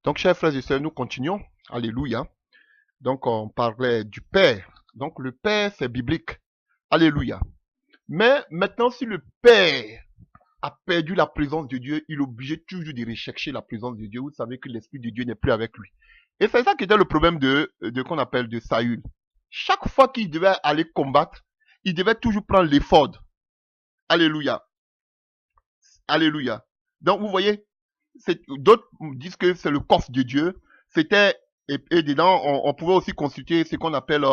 Donc, chers frères et sœurs, nous continuons. Alléluia. Donc, on parlait du Père. Donc, le Père, c'est biblique. Alléluia. Mais maintenant, si le Père a perdu la présence de Dieu, il est obligé toujours de rechercher la présence de Dieu. Vous savez que l'Esprit de Dieu n'est plus avec lui. Et c'est ça qui était le problème de qu'on appelle de Saül. Chaque fois qu'il devait aller combattre, il devait toujours prendre l'éphod. Alléluia. Alléluia. Donc, vous voyez, d'autres disent que c'est le coffre de Dieu. C'était, et dedans, on pouvait aussi consulter ce qu'on appelle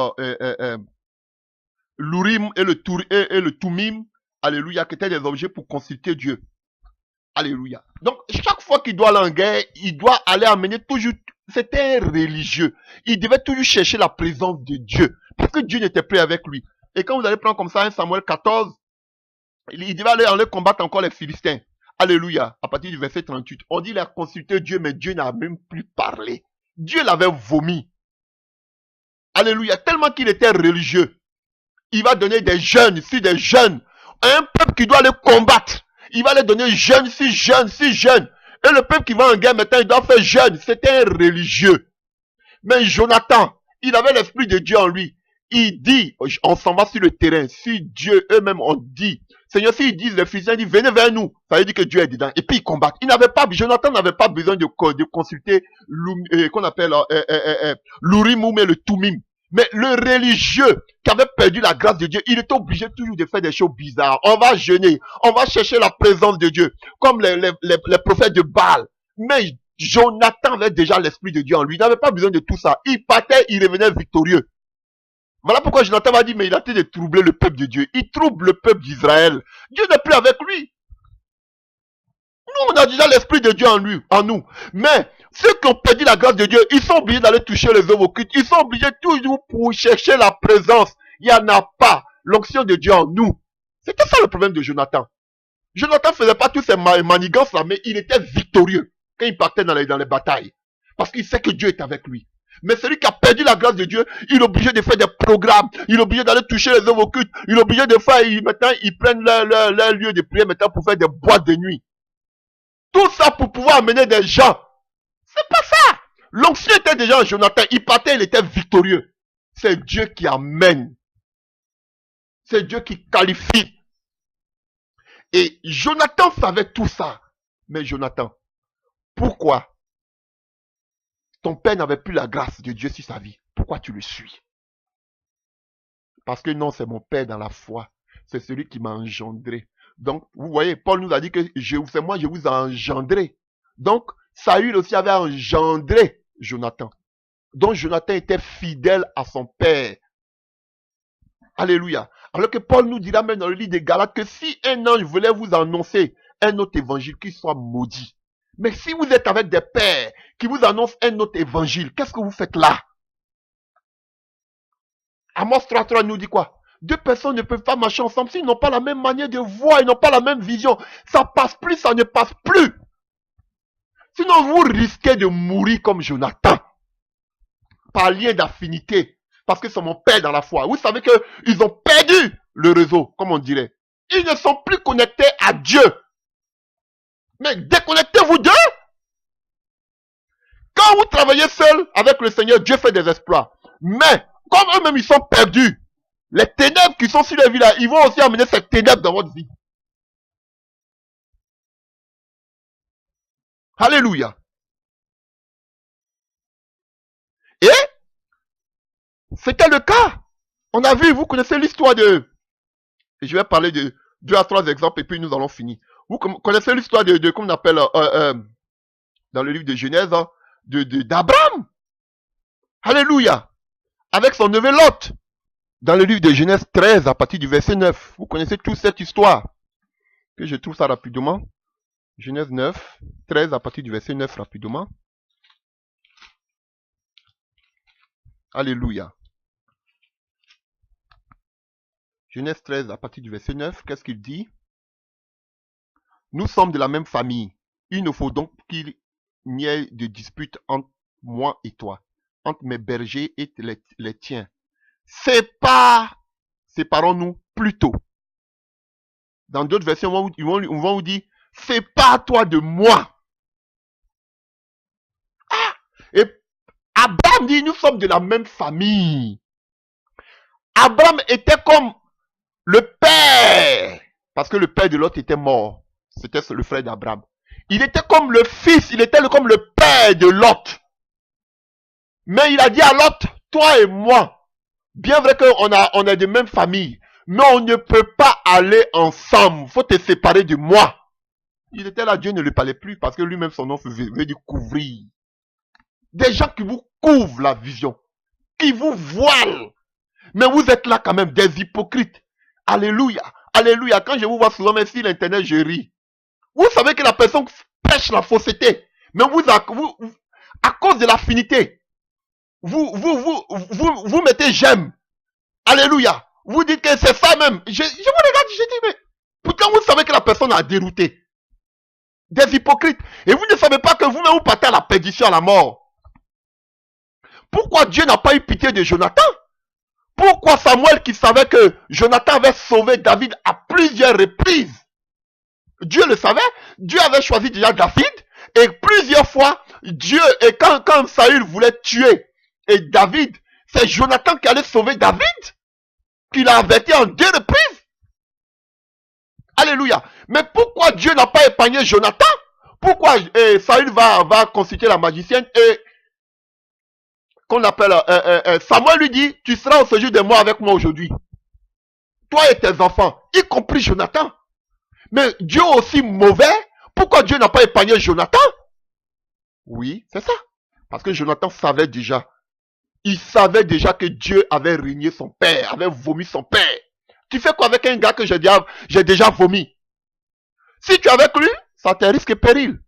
l'Urim et le Tumim. Alléluia, qui étaient des objets pour consulter Dieu. Alléluia. Donc, chaque fois qu'il doit aller en guerre, il doit aller amener toujours, c'était un religieux. Il devait toujours chercher la présence de Dieu. Parce que Dieu n'était plus avec lui. Et quand vous allez prendre comme ça un Samuel 14, il devait aller combattre encore les Philistins. Alléluia. À partir du verset 38, on dit qu'il a consulté Dieu, mais Dieu n'a même plus parlé. Dieu l'avait vomi. Alléluia. Tellement qu'il était religieux. Il va donner des jeunes, si des jeunes, à un peuple qui doit aller combattre. Il va les donner jeunes, si jeunes, si jeunes. Et le peuple qui va en guerre maintenant, il doit faire jeune. C'était un religieux. Mais Jonathan, il avait l'Esprit de Dieu en lui. Il dit, on s'en va sur le terrain. Si Dieu eux-mêmes ont dit, Seigneur, s'ils disent, les Philistins disent, venez vers nous. Ça veut dire que Dieu est dedans. Et puis ils combattent. Jonathan n'avait pas besoin de consulter, qu'on appelle, l'Urim ou le Tumim. Mais le religieux qui avait perdu la grâce de Dieu, il était obligé toujours de faire des choses bizarres. On va jeûner, on va chercher la présence de Dieu, comme les prophètes de Baal. Mais Jonathan avait déjà l'Esprit de Dieu en lui. Il n'avait pas besoin de tout ça. Il partait, il revenait victorieux. Voilà pourquoi Jonathan m'a dit, mais il a tenté de troubler le peuple de Dieu. Il trouble le peuple d'Israël. Dieu n'est plus avec lui. Nous, on a déjà l'Esprit de Dieu en nous. Mais ceux qui ont perdu la grâce de Dieu, ils sont obligés d'aller toucher les œuvres occultes. Ils sont obligés toujours pour chercher la présence. Il n'y en a pas l'onction de Dieu en nous. C'était ça le problème de Jonathan. Jonathan ne faisait pas tous ces manigances là, mais il était victorieux quand il partait dans les batailles. Parce qu'il sait que Dieu est avec lui. Mais celui qui a perdu la grâce de Dieu, il est obligé de faire des programmes. Il est obligé d'aller toucher les œuvres occultes. Il est obligé de faire, maintenant, ils prennent leur lieu de prière maintenant pour faire des boîtes de nuit. Tout ça pour pouvoir amener des gens. C'est pas ça. L'onction était déjà en Jonathan. Il partait, il était victorieux. C'est Dieu qui amène. C'est Dieu qui qualifie. Et Jonathan savait tout ça. Mais Jonathan, pourquoi ton père n'avait plus la grâce de Dieu sur sa vie? Pourquoi tu le suis? Parce que non, c'est mon père dans la foi. C'est celui qui m'a engendré. Donc, vous voyez, Paul nous a dit que c'est moi, je vous ai engendré. Donc, Saül aussi avait engendré Jonathan. Donc, Jonathan était fidèle à son père. Alléluia. Alors que Paul nous dira même dans le livre des Galates que si un ange voulait vous annoncer un autre évangile, qu'il soit maudit. Mais si vous êtes avec des pères qui vous annoncent un autre évangile, qu'est-ce que vous faites là? Amos 3.3 nous dit quoi? Deux personnes ne peuvent pas marcher ensemble s'ils n'ont pas la même manière de voir, ils n'ont pas la même vision. Ça passe plus, ça ne passe plus. Sinon, vous risquez de mourir comme Jonathan. Par lien d'affinité. Parce que c'est mon père dans la foi. Vous savez qu'ils ont perdu le réseau, comme on dirait. Ils ne sont plus connectés à Dieu. Mais déconnectez-vous d'eux. Quand vous travaillez seul avec le Seigneur, Dieu fait des exploits. Mais, comme eux-mêmes ils sont perdus, les ténèbres qui sont sur les vies là, ils vont aussi amener ces ténèbres dans votre vie. Alléluia. Et c'était le cas. On a vu, vous connaissez l'histoire de... Je vais parler de 2 à 3 exemples et puis nous allons finir. Vous connaissez l'histoire de comment on appelle dans le livre de Genèse, hein, d'Abraham. Alléluia. Avec son neveu Lot. Dans le livre de Genèse 13 à partir du verset 9. Vous connaissez toute cette histoire. Que je trouve ça rapidement. Genèse 9, 13 à partir du verset 9 rapidement. Alléluia. Genèse 13 à partir du verset 9, qu'est-ce qu'il dit? Nous sommes de la même famille. Il ne faut donc qu'il n'y ait de dispute entre moi et toi, entre mes bergers et les tiens. Séparons-nous plutôt. Dans d'autres versions, ils vont vous dire, sépare-toi de moi. Ah! Abraham dit, nous sommes de la même famille. Abraham était comme le père, parce que le père de Lot était mort. C'était le frère d'Abraham. Il était comme le fils, il était comme le père de Lot. Mais il a dit à Lot, toi et moi, bien vrai qu'on a de même famille, mais on ne peut pas aller ensemble. Faut te séparer de moi. Il était là, Dieu ne lui parlait plus parce que lui-même son nom veut dire couvrir. Des gens qui vous couvrent la vision, qui vous voilent. Mais vous êtes là quand même, des hypocrites. Alléluia, alléluia. Quand je vous vois souvent, même sur l'internet, je ris. Vous savez que la personne pêche la fausseté. Mais à cause de l'affinité, vous mettez j'aime. Alléluia. Vous dites que c'est ça même. Je vous regarde, je dis, mais pourtant vous savez que la personne a dérouté. Des hypocrites. Et vous ne savez pas que vous-même vous partez à la perdition, à la mort. Pourquoi Dieu n'a pas eu pitié de Jonathan? Pourquoi Samuel, qui savait que Jonathan avait sauvé David à plusieurs reprises, Dieu le savait, Dieu avait choisi déjà David, et plusieurs fois, Dieu, et quand Saül voulait tuer et David, c'est Jonathan qui allait sauver David, qu'il a averti en 2 reprises. Alléluia. Mais pourquoi Dieu n'a pas épargné Jonathan? Pourquoi Saül va consulter la magicienne et qu'on appelle Samuel lui dit, tu seras au séjour de moi avec moi aujourd'hui. Toi et tes enfants, y compris Jonathan. Mais Dieu aussi mauvais, pourquoi Dieu n'a pas épargné Jonathan? Oui, c'est ça. Parce que Jonathan savait déjà. Il savait déjà que Dieu avait régné son père, avait vomi son père. Tu fais quoi avec un gars que j'ai déjà vomi? Si tu es avec lui, ça te risque péril.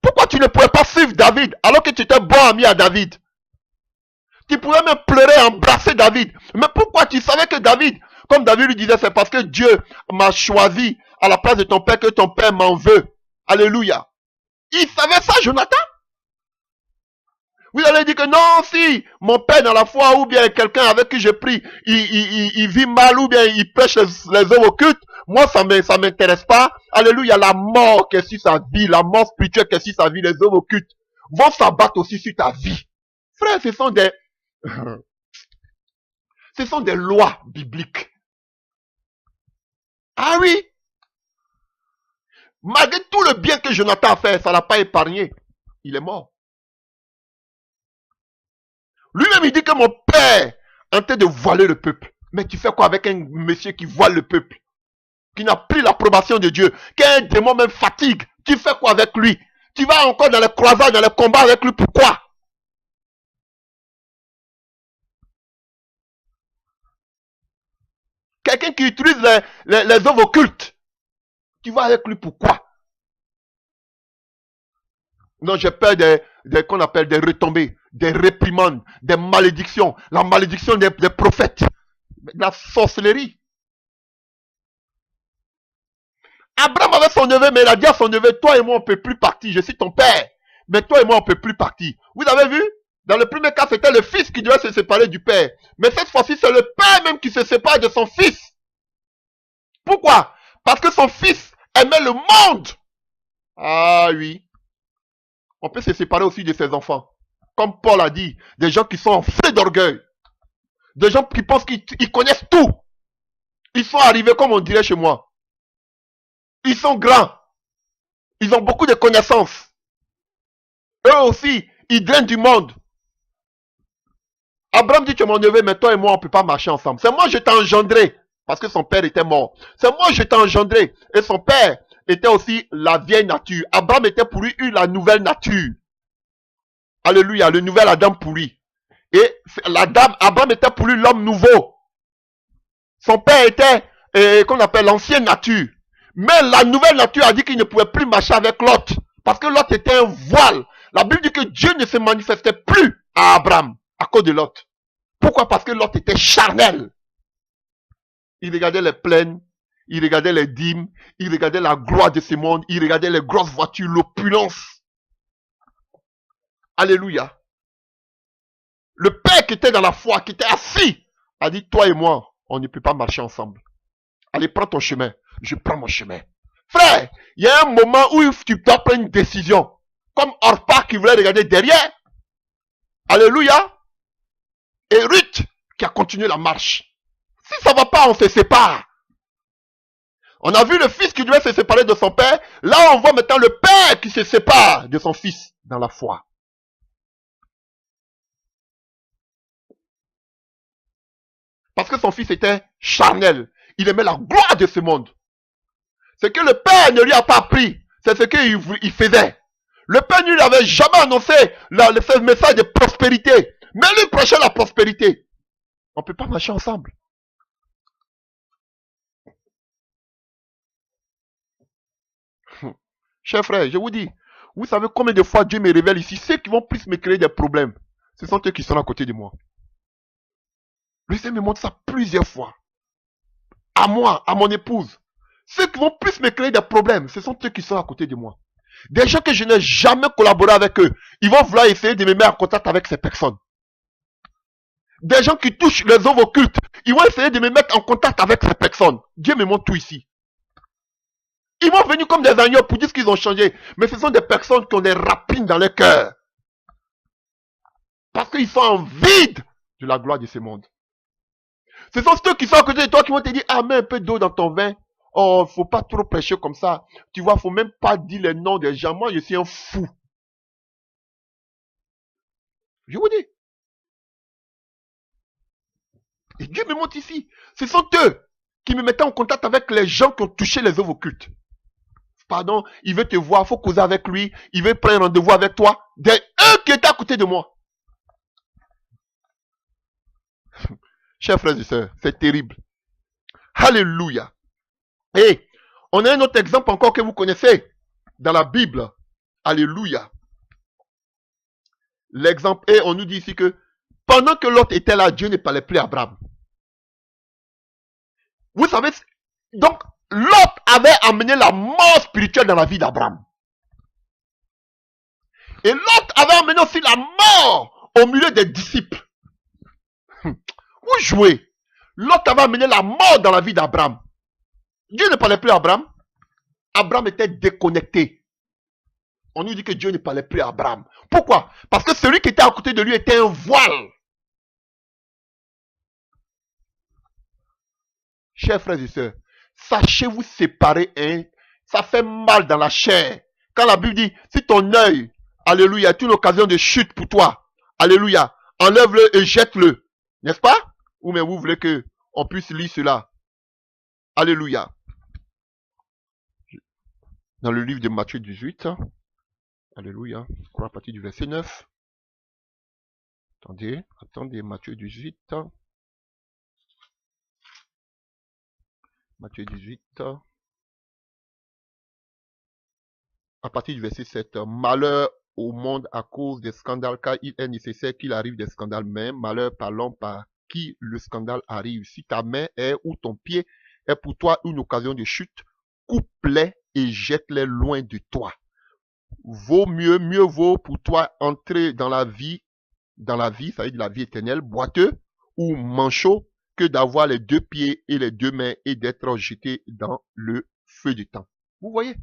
Pourquoi tu ne pouvais pas suivre David alors que tu étais bon ami à David? Tu pouvais même pleurer, embrasser David. Mais pourquoi tu savais que David, comme David lui disait, c'est parce que Dieu m'a choisi à la place de ton père que ton père m'en veut. Alléluia. Il savait ça, Jonathan? Vous allez dire que non, si mon père dans la foi ou bien quelqu'un avec qui je prie, il vit mal ou bien il pêche les œuvres occultes, moi ça m'intéresse pas. Alléluia, la mort qui est sur sa vie, la mort spirituelle qui est sur sa vie, les œuvres occultes vont s'abattre aussi sur ta vie. Frère, ce sont des lois bibliques. Ah oui. Malgré tout le bien que Jonathan a fait, ça l'a pas épargné. Il est mort. Lui-même, il dit que mon père est en train de voiler le peuple. Mais tu fais quoi avec un monsieur qui voile le peuple? Qui n'a plus l'approbation de Dieu? Qui a un démon même fatigue? Tu fais quoi avec lui? Tu vas encore dans les croisades, dans les combats avec lui, pourquoi? Quelqu'un qui utilise les œuvres occultes. Tu vas avec lui, pourquoi? Non, j'ai peur qu'on appelle des retombées, des réprimandes, des malédictions, la malédiction des prophètes, la sorcellerie. Abraham avait son neveu, mais il a dit à son neveu, toi et moi on ne peut plus partir, je suis ton père, mais toi et moi on ne peut plus partir. Vous avez vu? Dans le premier cas, c'était le fils qui devait se séparer du père. Mais cette fois-ci, c'est le père même qui se sépare de son fils. Pourquoi? Parce que son fils aimait le monde. Ah oui. On peut se séparer aussi de ses enfants. Comme Paul a dit, des gens qui sont enflés d'orgueil. Des gens qui pensent qu'ils connaissent tout. Ils sont arrivés comme on dirait chez moi. Ils sont grands. Ils ont beaucoup de connaissances. Eux aussi, ils drainent du monde. Abraham dit, tu es mon neveu, mais toi et moi, on ne peut pas marcher ensemble. C'est moi je t'ai engendré. Parce que son père était mort. C'est moi je t'ai engendré. Et son père était aussi la vieille nature. Abraham était pour lui la nouvelle nature. Alléluia, le nouvel Adam pour lui. Et Abraham était pour lui l'homme nouveau. Son père était, qu'on appelle l'ancienne nature. Mais la nouvelle nature a dit qu'il ne pouvait plus marcher avec Lot. Parce que Lot était un voile. La Bible dit que Dieu ne se manifestait plus à Abraham à cause de Lot. Pourquoi? Parce que Lot était charnel. Il regardait les plaines, il regardait les dîmes, il regardait la gloire de ce monde, il regardait les grosses voitures, l'opulence. Alléluia. Le père qui était dans la foi, qui était assis, a dit, toi et moi, on ne peut pas marcher ensemble. Allez, prends ton chemin. Je prends mon chemin. Frère, il y a un moment où tu dois prendre une décision. Comme Orpah qui voulait regarder derrière. Alléluia. Et Ruth qui a continué la marche. Si ça va pas, on se sépare. On a vu le fils qui devait se séparer de son père. Là, on voit maintenant le père qui se sépare de son fils dans la foi. Parce que son fils était charnel. Il aimait la gloire de ce monde. Ce que le père ne lui a pas appris, c'est ce qu'il faisait. Le père ne lui avait jamais annoncé le message de prospérité. Mais lui prêchait la prospérité. On ne peut pas marcher ensemble. Chers frères, je vous dis, vous savez combien de fois Dieu me révèle ici, ceux qui vont plus me créer des problèmes, ce sont eux qui sont à côté de moi. Le Seigneur me montre ça plusieurs fois. À moi, à mon épouse. Ceux qui vont plus me créer des problèmes, ce sont eux qui sont à côté de moi. Des gens que je n'ai jamais collaboré avec eux, ils vont vouloir essayer de me mettre en contact avec ces personnes. Des gens qui touchent les œuvres occultes, ils vont essayer de me mettre en contact avec ces personnes. Dieu me montre tout ici. Ils vont venir comme des agneaux pour dire qu'ils ont changé. Mais ce sont des personnes qui ont des rapines dans leur cœur. Parce qu'ils sont en vide de la gloire de ce monde. Ce sont ceux qui sont à côté de toi qui vont te dire, ah, mets un peu d'eau dans ton vin. Oh, faut pas trop prêcher comme ça. Tu vois, faut même pas dire les noms des gens. Moi, je suis un fou. Je vous dis. Et Dieu me montre ici. Ce sont eux qui me mettaient en contact avec les gens qui ont touché les œuvres occultes. Pardon, il veut te voir, il faut causer avec lui, il veut prendre rendez-vous avec toi. Eux qui étaient à côté de moi. Chers frères et sœurs, c'est terrible. Alléluia. Et on a un autre exemple encore que vous connaissez dans la Bible. Alléluia. L'exemple, et on nous dit ici que pendant que l'autre était là, Dieu ne parlait plus à Abraham. Vous savez, donc Lot avait amené la mort spirituelle dans la vie d'Abraham. Et Lot avait amené aussi la mort au milieu des disciples. Vous jouez. Lot avait amené la mort dans la vie d'Abraham. Dieu ne parlait plus à Abraham. Abraham était déconnecté. On nous dit que Dieu ne parlait plus à Abraham. Pourquoi? Parce que celui qui était à côté de lui était un voile. Chers frères et sœurs, sachez vous séparer, hein? Ça fait mal dans la chair. Quand la Bible dit, si ton œil, alléluia, est une occasion de chute pour toi, alléluia, enlève-le et jette-le. N'est-ce pas? Ou bien vous voulez que on puisse lire cela? Alléluia. Dans le livre de Matthieu 18, alléluia, je crois à partir du verset 9. Attendez, Matthieu 18. Matthieu 18. À partir du verset 7. Malheur au monde à cause des scandales, car il est nécessaire qu'il arrive des scandales, mais malheur par l'homme par qui le scandale arrive. Si ta main est ou ton pied est pour toi une occasion de chute, coupe-les et jette-les loin de toi. Mieux vaut pour toi entrer dans la vie, ça veut dire la vie éternelle, boiteux ou manchot, que d'avoir les deux pieds et les deux mains et d'être jeté dans le feu du temps. Vous voyez?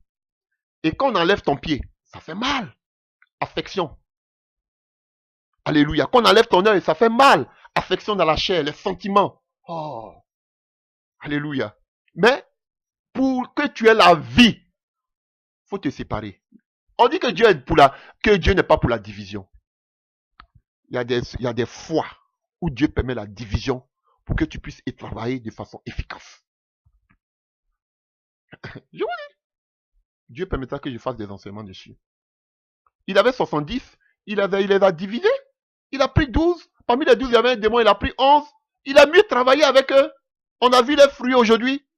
Et quand on enlève ton pied, ça fait mal. Affection. Alléluia. Quand on enlève ton œil, ça fait mal. Affection dans la chair, les sentiments. Oh. Alléluia. Mais, pour que tu aies la vie, faut te séparer. On dit que Dieu n'est pas pour la division. Il y a des fois où Dieu permet la division pour que tu puisses y travailler de façon efficace. Je vous dis. Dieu permettra que je fasse des enseignements dessus. Il avait 70, il les a divisés. Il a pris 12. Parmi les 12, il y avait un démon, il a pris 11. Il a mieux travaillé avec eux. On a vu les fruits aujourd'hui.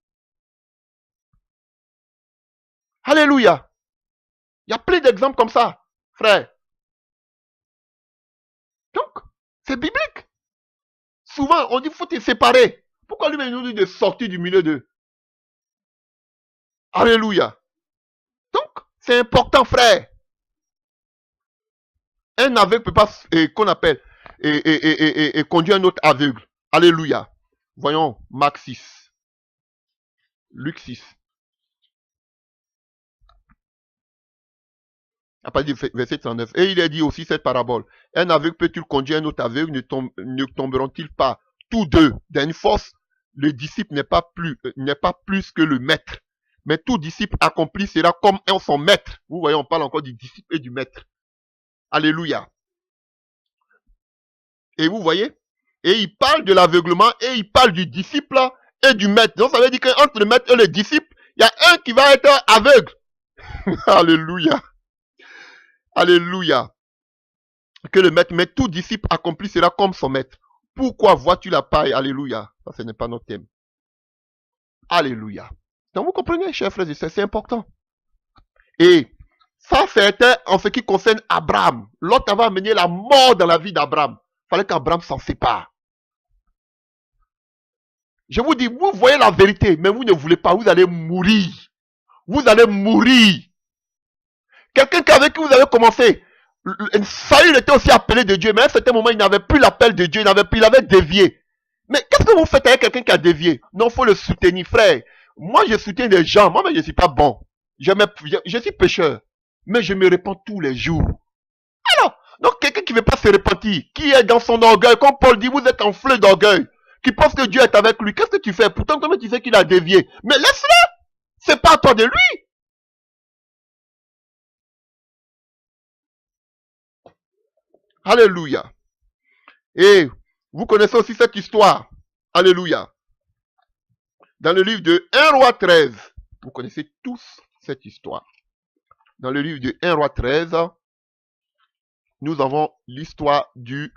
Alléluia. Il y a plein d'exemples comme ça, frère. Donc, c'est biblique. Souvent, on dit qu'il faut te séparer. Pourquoi lui nous dit de sortir du milieu d'eux? Alléluia. Donc, c'est important, frère. Un aveugle peut pas, qu'on appelle, et conduire un autre aveugle. Alléluia. Voyons, Marc 6. Luc 6. À partir du verset 39. Et il a dit aussi cette parabole. Un aveugle peut-il conduire un autre aveugle? Ne tomberont-ils pas tous deux dans une fosse? Le disciple n'est pas plus que le maître. Mais tout disciple accompli sera comme son maître. Vous voyez, on parle encore du disciple et du maître. Alléluia. Et vous voyez? Et il parle de l'aveuglement et il parle du disciple et du maître. Donc ça veut dire qu'entre le maître et le disciple, il y a un qui va être aveugle. Alléluia. Alléluia. Que le maître, mais tout disciple accompli sera comme son maître. Pourquoi vois-tu la paille? Alléluia. Ça, ce n'est pas notre thème. Alléluia. Donc vous comprenez, chers frères et sœurs, c'est important. Et ça, c'était en ce qui concerne Abraham. L'autre avait amené la mort dans la vie d'Abraham. Il fallait qu'Abraham s'en sépare. Je vous dis, vous voyez la vérité, mais vous ne voulez pas, vous allez mourir. Vous allez mourir. Quelqu'un avec qui vous avez commencé, Saül était aussi appelé de Dieu, mais à un certain moment, il n'avait plus l'appel de Dieu, il avait dévié. Mais qu'est-ce que vous faites avec quelqu'un qui a dévié? Non, il faut le soutenir, frère. Moi, je soutiens des gens, moi, mais je ne suis pas bon. Je suis pécheur, mais je me répands tous les jours. Alors, donc quelqu'un qui ne veut pas se repentir, qui est dans son orgueil, comme Paul dit, vous êtes en fleur d'orgueil, qui pense que Dieu est avec lui, qu'est-ce que tu fais? Pourtant, toi, tu sais qu'il a dévié. Mais laisse-le! C'est pas à toi de lui! Alléluia. Et vous connaissez aussi cette histoire. Alléluia. Dans le livre de 1 roi 13, vous connaissez tous cette histoire. Dans le livre de 1 roi 13, nous avons l'histoire du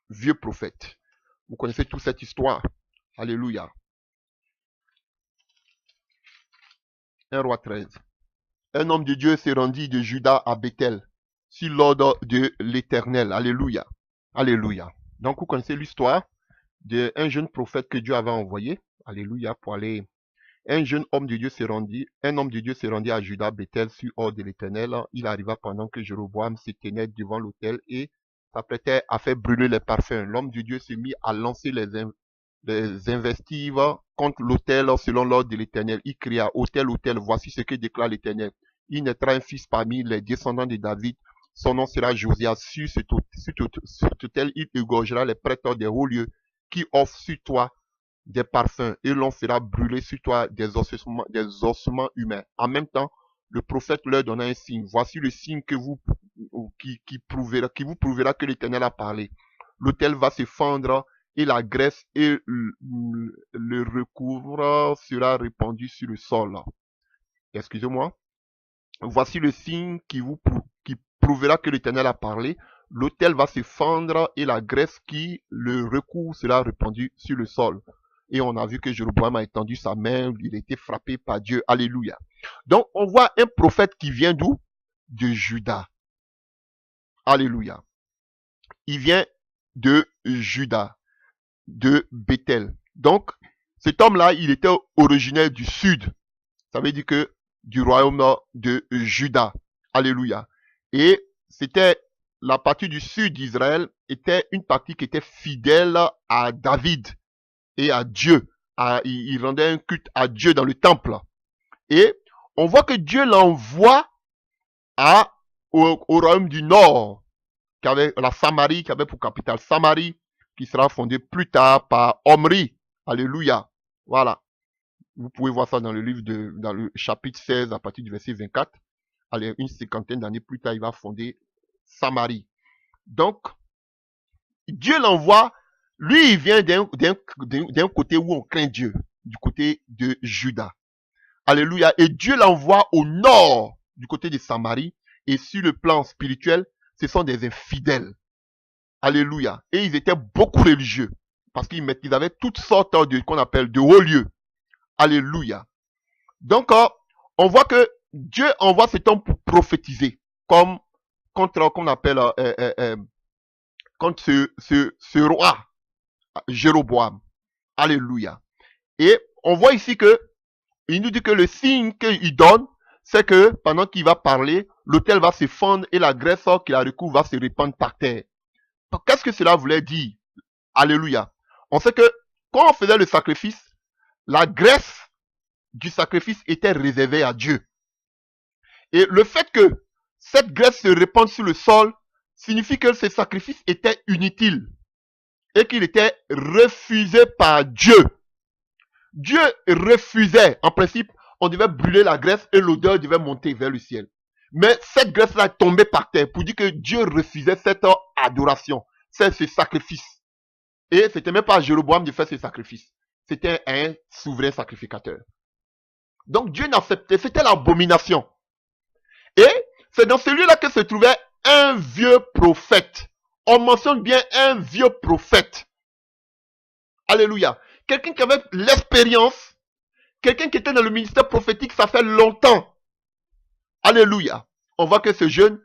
vieux prophète. Vous connaissez toute cette histoire. Alléluia. 1 roi 13. Un homme de Dieu s'est rendu de Juda à Bethel, sur l'ordre de l'Éternel. Alléluia. Alléluia. Donc vous connaissez l'histoire d'un jeune prophète que Dieu avait envoyé. Alléluia. Pour aller. Un homme de Dieu s'est rendu à Juda, Bethel, sur ordre de l'Éternel. Il arriva pendant que Jéroboam se tenait devant l'autel et s'apprêtait à faire brûler les parfums. L'homme de Dieu s'est mis à lancer les investives contre l'autel selon l'ordre de l'Éternel. Il cria, autel, autel, voici ce que déclare l'Éternel. Il naîtra un fils parmi les descendants de David. Son nom sera Josias. Sur cet autel, il égorgera les prêtres des hauts lieux qui offrent sur toi des parfums et l'on fera brûler sur toi des ossements humains. En même temps, le prophète leur donna un signe. Voici le signe qui vous prouvera que l'Éternel a parlé. L'autel va se fendre et la graisse et le recouvre sera répandu sur le sol. Excusez-moi. Voici le signe qui prouvera que l'Éternel a parlé. L'autel va se fendre et la graisse qui le recouvre sera répandue sur le sol. Et on a vu que Jéroboam a étendu sa main, il a été frappé par Dieu. Alléluia. Donc on voit un prophète qui vient d'où? De Juda. Alléluia. Il vient de Juda, de Bethel. Donc cet homme-là, il était originaire du sud. Ça veut dire que du royaume de Juda. Alléluia. Et c'était la partie du sud d'Israël, était une partie qui était fidèle à David et à Dieu. Il rendait un culte à Dieu dans le temple. Et on voit que Dieu l'envoie au royaume du nord, qui avait la Samarie, qui avait pour capitale Samarie, qui sera fondée plus tard par Omri. Alléluia. Voilà. Vous pouvez voir ça dans le chapitre 16 à partir du verset 24. Allez, une cinquantaine d'années plus tard, il va fonder Samarie. Donc, Dieu l'envoie. Lui, il vient d'un côté où on craint Dieu, du côté de Juda. Alléluia. Et Dieu l'envoie au nord, du côté de Samarie. Et sur le plan spirituel, ce sont des infidèles. Alléluia. Et ils étaient beaucoup religieux. Parce qu'ils avaient toutes sortes qu'on appelle de hauts lieux. Alléluia. Donc, on voit que Dieu envoie cet homme pour prophétiser. Comme contre qu'on appelle contre ce roi. Jéroboam. Alléluia. Et on voit ici que il nous dit que le signe qu'il donne, c'est que pendant qu'il va parler, l'autel va se fendre et la graisse qui la recouvre va se répandre par terre. Qu'est-ce que cela voulait dire? Alléluia. On sait que quand on faisait le sacrifice, la graisse du sacrifice était réservée à Dieu. Et le fait que cette graisse se répand sur le sol signifie que ces sacrifices étaient inutiles et qu'il était refusé par Dieu. Dieu refusait, en principe, on devait brûler la graisse et l'odeur devait monter vers le ciel. Mais cette graisse-là est tombée par terre pour dire que Dieu refusait cette adoration, ce sacrifice. Et c'était même pas à Jéroboam de faire ce sacrifice. C'était un souverain sacrificateur. Donc Dieu n'acceptait, c'était l'abomination. Et c'est dans celui-là que se trouvait un vieux prophète. On mentionne bien un vieux prophète. Alléluia. Quelqu'un qui avait l'expérience, quelqu'un qui était dans le ministère prophétique, ça fait longtemps. Alléluia. On voit que ce jeune,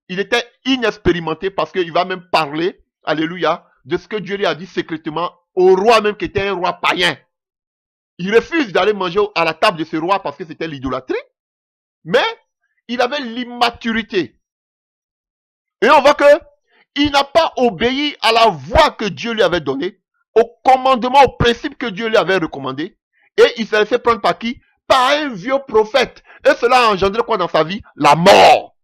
il était inexpérimenté parce qu'il va même parler, alléluia, de ce que Dieu lui a dit secrètement au roi même qui était un roi païen. Il refuse d'aller manger à la table de ce roi parce que c'était l'idolâtrie. Mais il avait l'immaturité. Et on voit que il n'a pas obéi à la voix que Dieu lui avait donnée, au commandement, au principe que Dieu lui avait recommandé. Et il s'est laissé prendre par qui? Par un vieux prophète. Et cela a engendré quoi dans sa vie? La mort.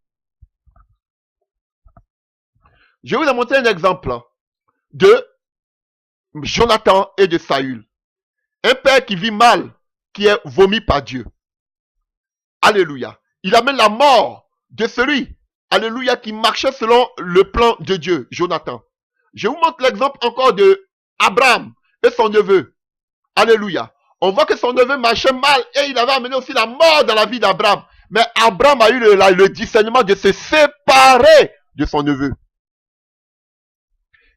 Je vais vous montrer un exemple de Jonathan et de Saül. Un père qui vit mal, qui est vomi par Dieu. Alléluia. Il amène la mort de celui, alléluia, qui marchait selon le plan de Dieu, Jonathan. Je vous montre l'exemple encore de Abraham et son neveu. Alléluia. On voit que son neveu marchait mal et il avait amené aussi la mort dans la vie d'Abraham. Mais Abraham a eu le discernement de se séparer de son neveu.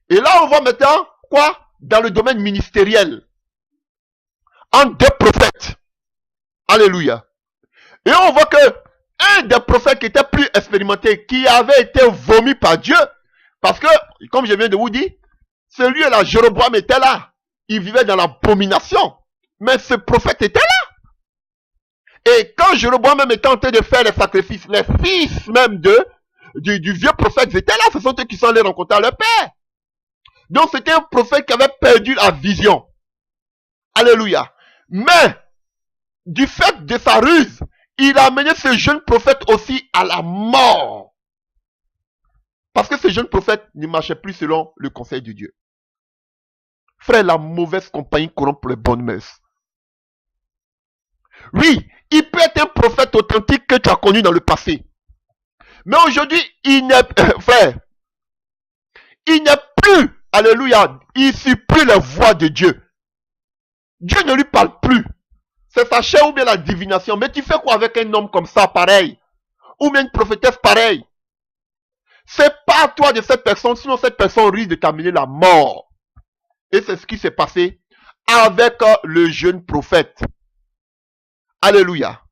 Et là, on voit maintenant, quoi? Dans le domaine ministériel. En deux prophètes. Alléluia. Et on voit que un des prophètes qui était plus expérimenté, qui avait été vomi par Dieu, parce que, comme je viens de vous dire, celui-là, Jéroboam était là. Il vivait dans l'abomination. Mais ce prophète était là. Et quand Jéroboam même était en train de faire les sacrifices, les fils même du vieux prophète étaient là. Ce sont eux qui sont allés rencontrer leur père. Donc c'était un prophète qui avait perdu la vision. Alléluia. Mais, du fait de sa ruse, il a amené ce jeune prophète aussi à la mort. Parce que ce jeune prophète ne marchait plus selon le conseil de Dieu. Frère, la mauvaise compagnie corrompt les bonnes mœurs. Oui, il peut être un prophète authentique que tu as connu dans le passé. Mais aujourd'hui, il n'est, frère, il n'est plus, alléluia, il ne suit plus la voix de Dieu. Dieu ne lui parle plus. C'est sa chair ou bien la divination. Mais tu fais quoi avec un homme comme ça, pareil? Ou bien une prophétesse pareille? C'est pas à toi de cette personne, sinon cette personne risque de t'amener la mort. Et c'est ce qui s'est passé avec le jeune prophète. Alléluia.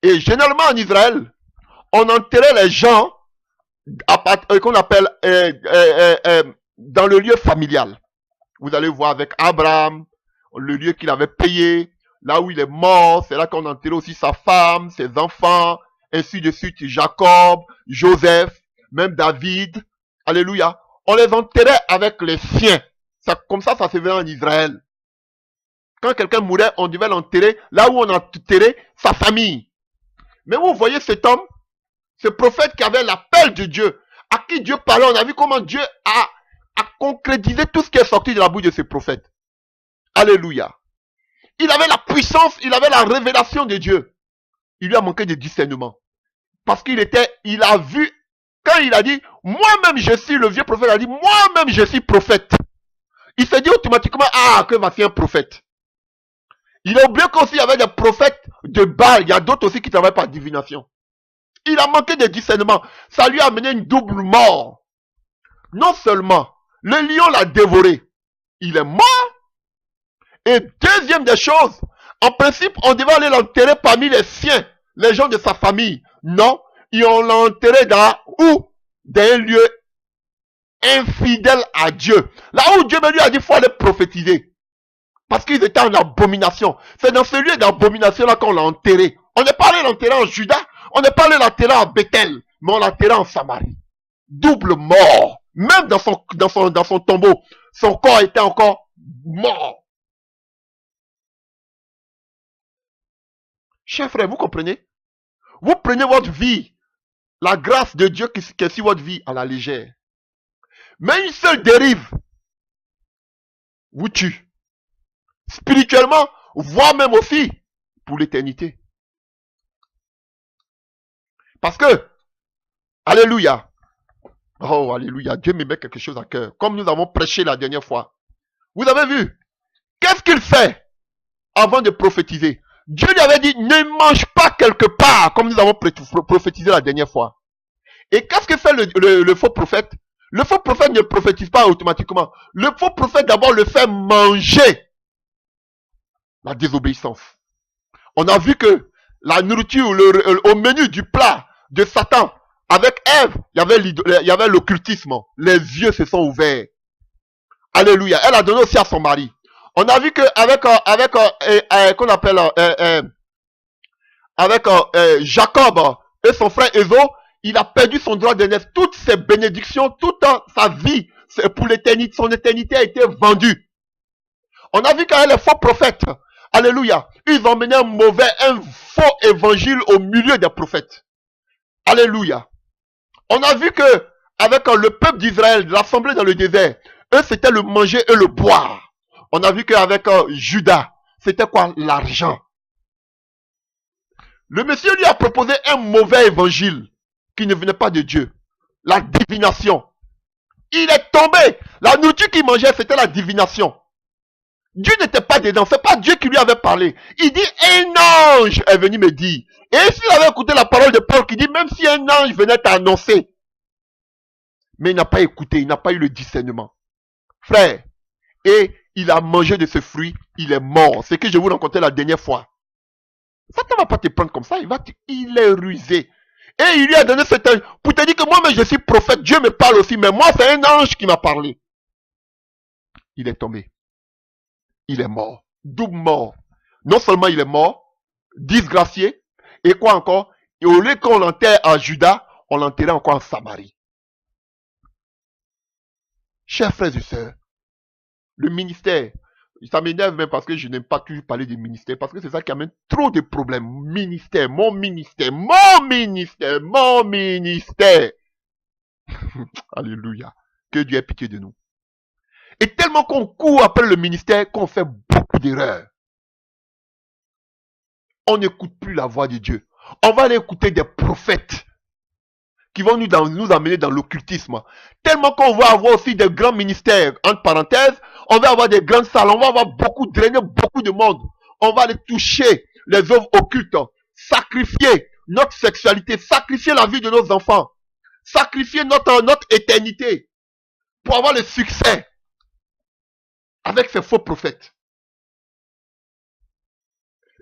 Et généralement en Israël, on enterrait les gens qu'on appelle dans le lieu familial. Vous allez voir avec Abraham, le lieu qu'il avait payé, là où il est mort, c'est là qu'on enterrait aussi sa femme, ses enfants, ainsi de suite, Jacob, Joseph, même David. Alléluia. On les enterrait avec les siens. Comme ça se faisait en Israël. Quand quelqu'un mourait, on devait l'enterrer là où on enterrait sa famille. Mais vous voyez cet homme, ce prophète qui avait l'appel de Dieu, à qui Dieu parlait, on a vu comment Dieu a concrétisé tout ce qui est sorti de la bouche de ce prophète. Alléluia. Il avait la puissance, il avait la révélation de Dieu. Il lui a manqué de discernement. Parce il a vu, quand il a dit, moi-même je suis, le vieux prophète a dit, moi-même je suis prophète. Il s'est dit automatiquement, ah, que voici un prophète. Il a oublié qu'aussi il y avait des prophètes de Baal, il y a d'autres aussi qui travaillent par divination. Il a manqué de discernement. Ça lui a amené une double mort. Non seulement, le lion l'a dévoré, il est mort. Et deuxième des choses, en principe, on devait aller l'enterrer parmi les siens, les gens de sa famille. Non, et on l'a enterré dans un lieu infidèle à Dieu. Là où Dieu lui a dit, il faut aller prophétiser. Parce qu'ils étaient en abomination. C'est dans ce lieu d'abomination là qu'on l'a enterré. On n'est pas allé l'enterrer en Juda, on n'est pas allé l'enterrer en Bethel, mais on l'a enterré en Samarie. Double mort. Même dans son tombeau, son corps était encore mort. Chers frères, vous comprenez? Vous prenez votre vie la grâce de Dieu qui est sur votre vie à la légère. Mais une seule dérive vous tue. Spirituellement, voire même aussi pour l'éternité. Parce que, alléluia, oh alléluia, Dieu me met quelque chose à cœur. Comme nous avons prêché la dernière fois. Vous avez vu, qu'est-ce qu'il fait avant de prophétiser? Dieu lui avait dit, ne mange pas quelque part, comme nous avons prophétisé la dernière fois. Et qu'est-ce que fait le faux prophète? Le faux prophète ne prophétise pas automatiquement. Le faux prophète d'abord le fait manger la désobéissance. On a vu que la nourriture, au menu du plat de Satan, avec Ève, il y avait l'occultisme. Les yeux se sont ouverts. Alléluia. Elle a donné aussi à son mari. On a vu que qu'on appelle Jacob et son frère Ésaü, il a perdu son droit de naissance. Toutes ses bénédictions, toute sa vie, pour l'éternité, son éternité a été vendue. On a vu qu'avec les faux prophètes, alléluia, ils ont mené un faux évangile au milieu des prophètes. Alléluia. On a vu que avec le peuple d'Israël, l'assemblée dans le désert, eux c'était le manger et le boire. On a vu qu'avec Judas, c'était quoi? L'argent. Le monsieur lui a proposé un mauvais évangile qui ne venait pas de Dieu. La divination. Il est tombé. La nourriture qu'il mangeait, c'était la divination. Dieu n'était pas dedans. C'est pas Dieu qui lui avait parlé. Il dit, un ange est venu me dire. Et s'il avait écouté la parole de Paul qui dit, même si un ange venait t'annoncer. Mais il n'a pas écouté, il n'a pas eu le discernement. Frère, et il a mangé de ce fruit, il est mort. C'est ce que je vous racontais la dernière fois. Satan ne va pas te prendre comme ça, il est rusé. Et il lui a donné cet ange pour te dire que moi-même je suis prophète, Dieu me parle aussi, mais moi c'est un ange qui m'a parlé. Il est tombé. Il est mort. Double mort. Non seulement il est mort, disgracié, et quoi encore? Et au lieu qu'on l'enterre à Juda, on l'enterrait encore en Samarie. Chers frères et sœurs, le ministère, ça m'énerve même parce que je n'aime pas toujours parler du ministère, parce que c'est ça qui amène trop de problèmes. Ministère, mon ministère, mon ministère, mon ministère. Alléluia. Que Dieu ait pitié de nous. Et tellement qu'on court après le ministère qu'on fait beaucoup d'erreurs. On n'écoute plus la voix de Dieu. On va aller écouter des prophètes qui vont nous amener dans l'occultisme. Tellement qu'on va avoir aussi des grands ministères, entre parenthèses, on va avoir des grandes salles, on va avoir drainer beaucoup de monde. On va aller toucher les œuvres occultes, sacrifier notre sexualité, sacrifier la vie de nos enfants, sacrifier notre éternité pour avoir le succès avec ces faux prophètes.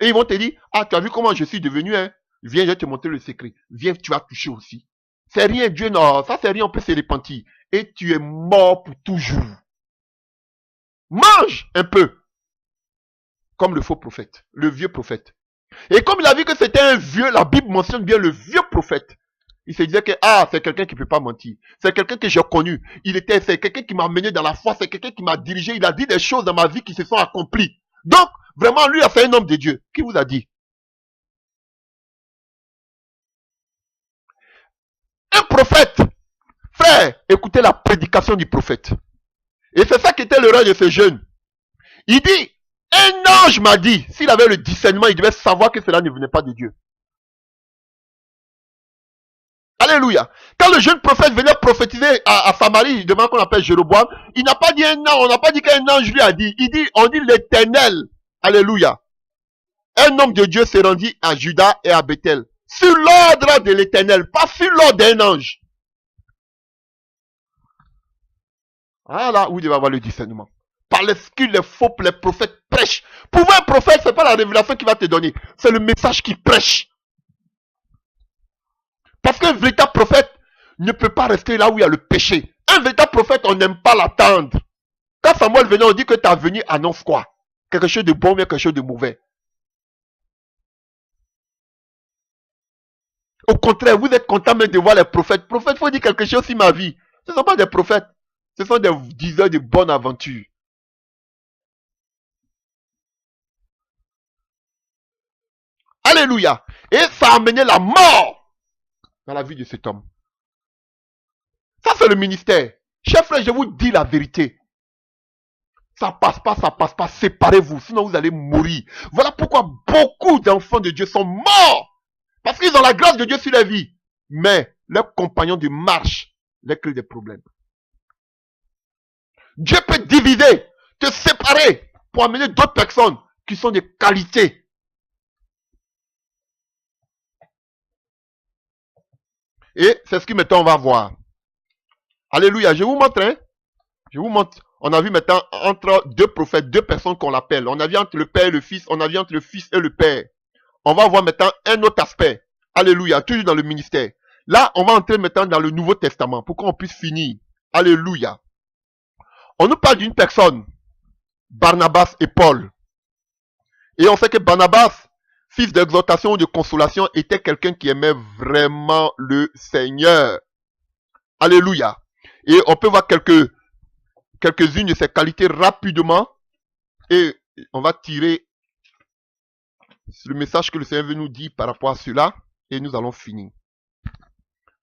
Et ils vont te dire, ah, tu as vu comment je suis devenu, hein? Viens, je vais te montrer le secret. Viens, tu vas toucher aussi. C'est rien, Dieu, non, ça c'est rien, on peut se repentir. Et tu es mort pour toujours. Mange un peu. Comme le faux prophète, le vieux prophète. Et comme il a vu que c'était un vieux, la Bible mentionne bien le vieux prophète. Il se disait que, ah, c'est quelqu'un qui ne peut pas mentir. C'est quelqu'un que j'ai connu. C'est quelqu'un qui m'a mené dans la foi. C'est quelqu'un qui m'a dirigé. Il a dit des choses dans ma vie qui se sont accomplies. Donc, vraiment, lui a fait un homme de Dieu. Qui vous a dit? Un prophète. Frère, écoutez la prédication du prophète. Et c'est ça qui était le rêve de ce jeune. Il dit, un ange m'a dit, s'il avait le discernement, il devait savoir que cela ne venait pas de Dieu. Alléluia. Quand le jeune prophète venait prophétiser à Samarie, devant qu'on appelle Jéroboam, il n'a pas dit un ange, on n'a pas dit qu'un ange lui a dit. On dit l'Éternel. Alléluia. Un homme de Dieu s'est rendu à Juda et à Bethel. Sur l'ordre de l'Éternel, pas sur l'ordre d'un ange. Ah là, où il devait avoir le discernement. Par ce que les prophètes prêchent. Pour un prophète, c'est pas la révélation qu'il va te donner. C'est le message qu'il prêche. Parce qu'un véritable prophète ne peut pas rester là où il y a le péché. Un véritable prophète, on n'aime pas l'attendre. Quand Samuel venait, on dit que ta venue annonce quoi? Quelque chose de bon, mais quelque chose de mauvais. Au contraire, vous êtes content même de voir les prophètes. Prophètes, il faut dire quelque chose sur ma vie. Ce ne sont pas des prophètes. Ce sont des diseurs de bonne aventure. Alléluia. Et ça a amené la mort dans la vie de cet homme. Ça, c'est le ministère. Chers frères, je vous dis la vérité. Ça passe pas, séparez-vous, sinon vous allez mourir. Voilà pourquoi beaucoup d'enfants de Dieu sont morts. Parce qu'ils ont la grâce de Dieu sur leur vie. Mais leurs compagnons de marche leur créent des problèmes. Dieu peut diviser, te séparer pour amener d'autres personnes qui sont de qualité. Et c'est ce que maintenant on va voir. Alléluia, je vous montre, hein. Je vous montre. On a vu maintenant entre deux prophètes, deux personnes qu'on l'appelle. On a vu entre le Père et le Fils, on a vu entre le Fils et le Père. On va voir maintenant un autre aspect. Alléluia, toujours dans le ministère. Là, on va entrer maintenant dans le Nouveau Testament pour qu'on puisse finir. Alléluia. On nous parle d'une personne, Barnabas et Paul. Et on sait que Barnabas, fils d'exhortation ou de consolation, était quelqu'un qui aimait vraiment le Seigneur. Alléluia. Et on peut voir quelques-unes de ses qualités rapidement. Et on va tirer le message que le Seigneur veut nous dire par rapport à cela. Et nous allons finir.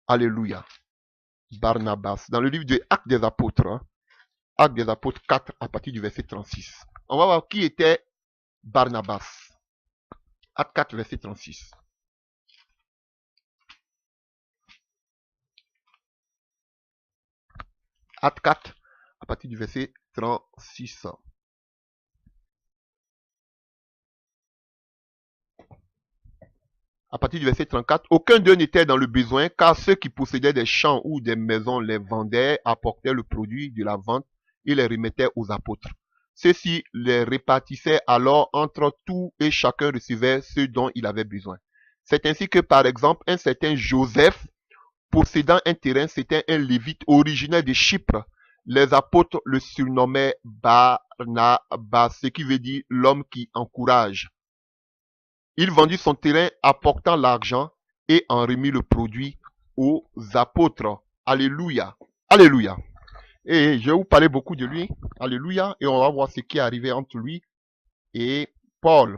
Alléluia. Barnabas. Dans le livre des Actes des Apôtres. Hein, Actes des Apôtres 4 à partir du verset 36. On va voir qui était Barnabas. Actes 4 verset 36. Actes 4 à partir du verset 36. À partir du verset 34, aucun d'eux n'était dans le besoin, car ceux qui possédaient des champs ou des maisons les vendaient, apportaient le produit de la vente et les remettaient aux apôtres. Ceux-ci les répartissaient alors entre tous et chacun recevait ce dont il avait besoin. C'est ainsi que, par exemple, un certain Joseph, possédant un terrain, c'était un lévite originaire de Chypre. Les apôtres le surnommaient Barnabas, ce qui veut dire l'homme qui encourage. Il vendit son terrain apportant l'argent et en remit le produit aux apôtres. Alléluia. Alléluia. Et je vais vous parler beaucoup de lui. Alléluia. Et on va voir ce qui est arrivé entre lui et Paul.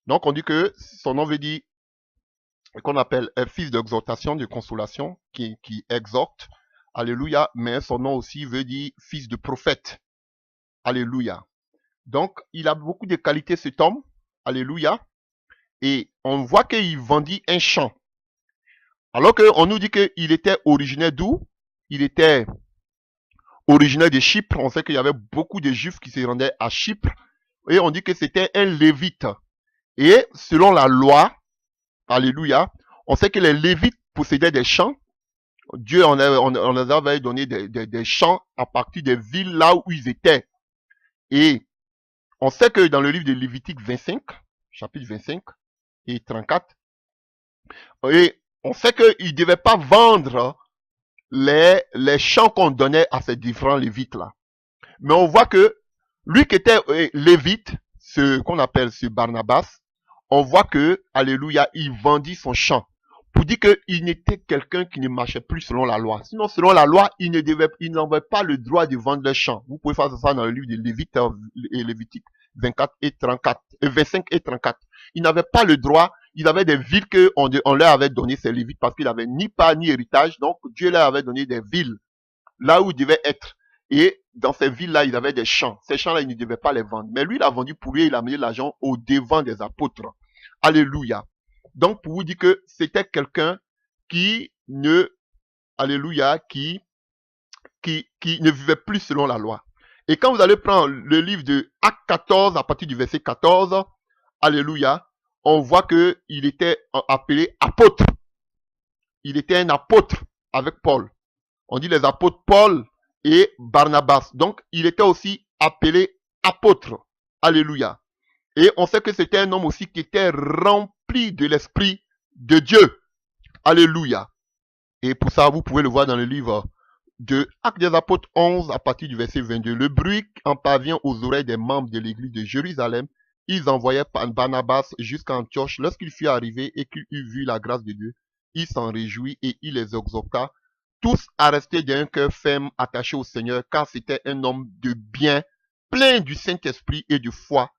Donc on dit que son nom veut dire, qu'on appelle un fils d'exhortation, de consolation, qui exhorte. Alléluia. Mais son nom aussi veut dire fils de prophète. Alléluia. Donc il a beaucoup de qualités cet homme. Alléluia. Et on voit qu'il vendit un champ. Alors qu'on nous dit qu'il était originaire d'où? Il était originaire de Chypre. On sait qu'il y avait beaucoup de Juifs qui se rendaient à Chypre. Et on dit que c'était un Lévite. Et selon la loi, alléluia, on sait que les Lévites possédaient des champs. Dieu on les avait donné des champs à partir des villes là où ils étaient. Et on sait que dans le livre de Lévitique 25, chapitre 25, et 34. Et on sait qu'il ne devait pas vendre les champs qu'on donnait à ces différents lévites-là. Mais on voit que lui qui était lévite, ce qu'on appelle ce Barnabas, on voit que, alléluia, il vendit son champ. Pour dire qu'il n'était quelqu'un qui ne marchait plus selon la loi. Sinon, selon la loi, il n'avait pas le droit de vendre les champs. Vous pouvez faire ça dans le livre de Lévite et Lévitique 24 et 34, 25 et 34. Il n'avait pas le droit. Il avait des villes qu'on leur avait donné ces Lévites parce qu'il n'avait ni part ni héritage. Donc, Dieu leur avait donné des villes là où il devait être. Et dans ces villes-là, il avait des champs. Ces champs-là, il ne devait pas les vendre. Mais lui, il a vendu pour lui, il a amené l'argent au devant des apôtres. Alléluia. Donc, pour vous dire que c'était quelqu'un qui ne, alléluia, qui ne vivait plus selon la loi. Et quand vous allez prendre le livre de Actes 14, à partir du verset 14, alléluia, on voit que il était appelé apôtre. Il était un apôtre avec Paul. On dit les apôtres Paul et Barnabas. Donc, il était aussi appelé apôtre. Alléluia. Et on sait que c'était un homme aussi qui était rempli de l'Esprit de Dieu. Alléluia. Et pour ça, vous pouvez le voir dans le livre de Actes des Apôtres 11 à partir du verset 22. Le bruit en parvient aux oreilles des membres de l'église de Jérusalem. Ils envoyaient Barnabas jusqu'à Antioche. Lorsqu'il fut arrivé et qu'il eut vu la grâce de Dieu, il s'en réjouit et il les exhorta tous à rester d'un cœur ferme attaché au Seigneur, car c'était un homme de bien, plein du Saint-Esprit et de foi.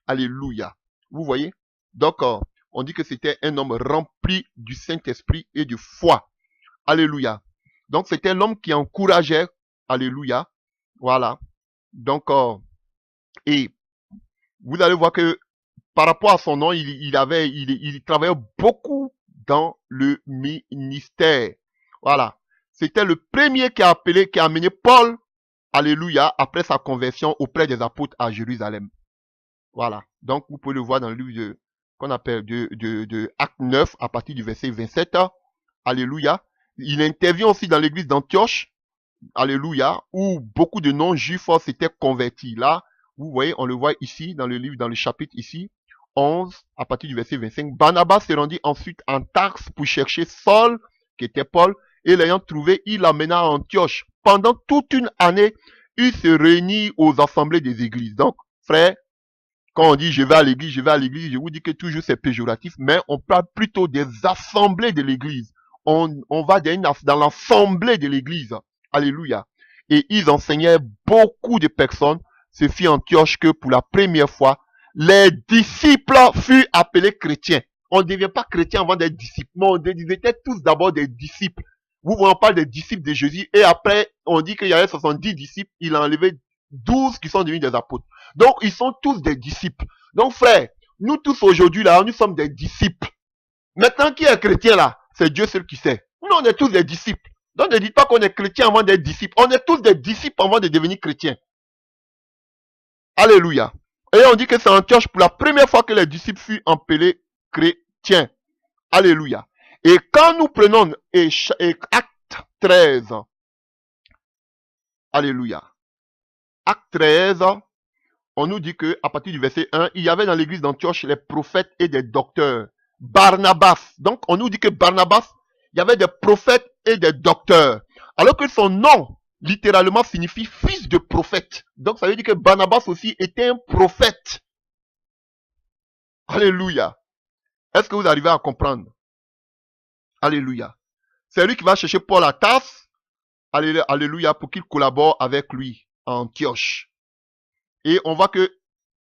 Alléluia. Vous voyez? Donc, on dit que c'était un homme rempli du Saint-Esprit et de foi. Alléluia. Donc, c'était l'homme qui encourageait. Alléluia. Voilà. Donc, et vous allez voir que par rapport à son nom, il travaillait beaucoup dans le ministère. Voilà. C'était le premier qui a amené Paul, alléluia, après sa conversion auprès des apôtres à Jérusalem. Voilà. Donc, vous pouvez le voir dans le livre qu'on appelle de Acte 9, à partir du verset 27. Alléluia. Il intervient aussi dans l'église d'Antioche. Alléluia. Où beaucoup de non-juifs s'étaient convertis. Là, vous voyez, on le voit ici, dans le livre, dans le chapitre ici. 11, à partir du verset 25. Barnabas se rendit ensuite en Tarse pour chercher Saul, qui était Paul, et l'ayant trouvé, il l'amena à Antioche. Pendant toute une année, il se réunit aux assemblées des églises. Donc, frère, quand on dit je vais à l'église, je vous dis que toujours c'est péjoratif, mais on parle plutôt des assemblées de l'église. On va dans l'assemblée de l'église. Alléluia. Et ils enseignaient beaucoup de personnes. Ce fut Antioche que pour la première fois, les disciples furent appelés chrétiens. On ne devient pas chrétien avant d'être disciples. Mais ils étaient tous d'abord des disciples. Vous voyez, on parle des disciples de Jésus. Et après, on dit qu'il y avait 70 disciples. Il a enlevé 12 qui sont devenus des apôtres. Donc, ils sont tous des disciples. Donc, frère, nous tous aujourd'hui, là, nous sommes des disciples. Maintenant, qui est chrétien, là? C'est Dieu seul qui sait. Nous, on est tous des disciples. Donc, ne dites pas qu'on est chrétien avant d'être disciples. On est tous des disciples avant de devenir chrétiens. Alléluia. Et on dit que c'est Antioche pour la première fois que les disciples furent appelés chrétiens. Alléluia. Et quand nous prenons Acte 13, alléluia. Acte 13, on nous dit que à partir du verset 1, il y avait dans l'église d'Antioche les prophètes et des docteurs. Barnabas. Donc, on nous dit que Barnabas, il y avait des prophètes et des docteurs. Alors que son nom, littéralement, signifie fils de prophète. Donc, ça veut dire que Barnabas aussi était un prophète. Alléluia. Est-ce que vous arrivez à comprendre? Alléluia. C'est lui qui va chercher Paul à Tarse. Alléluia, pour qu'il collabore avec lui à Antioche. Et on voit que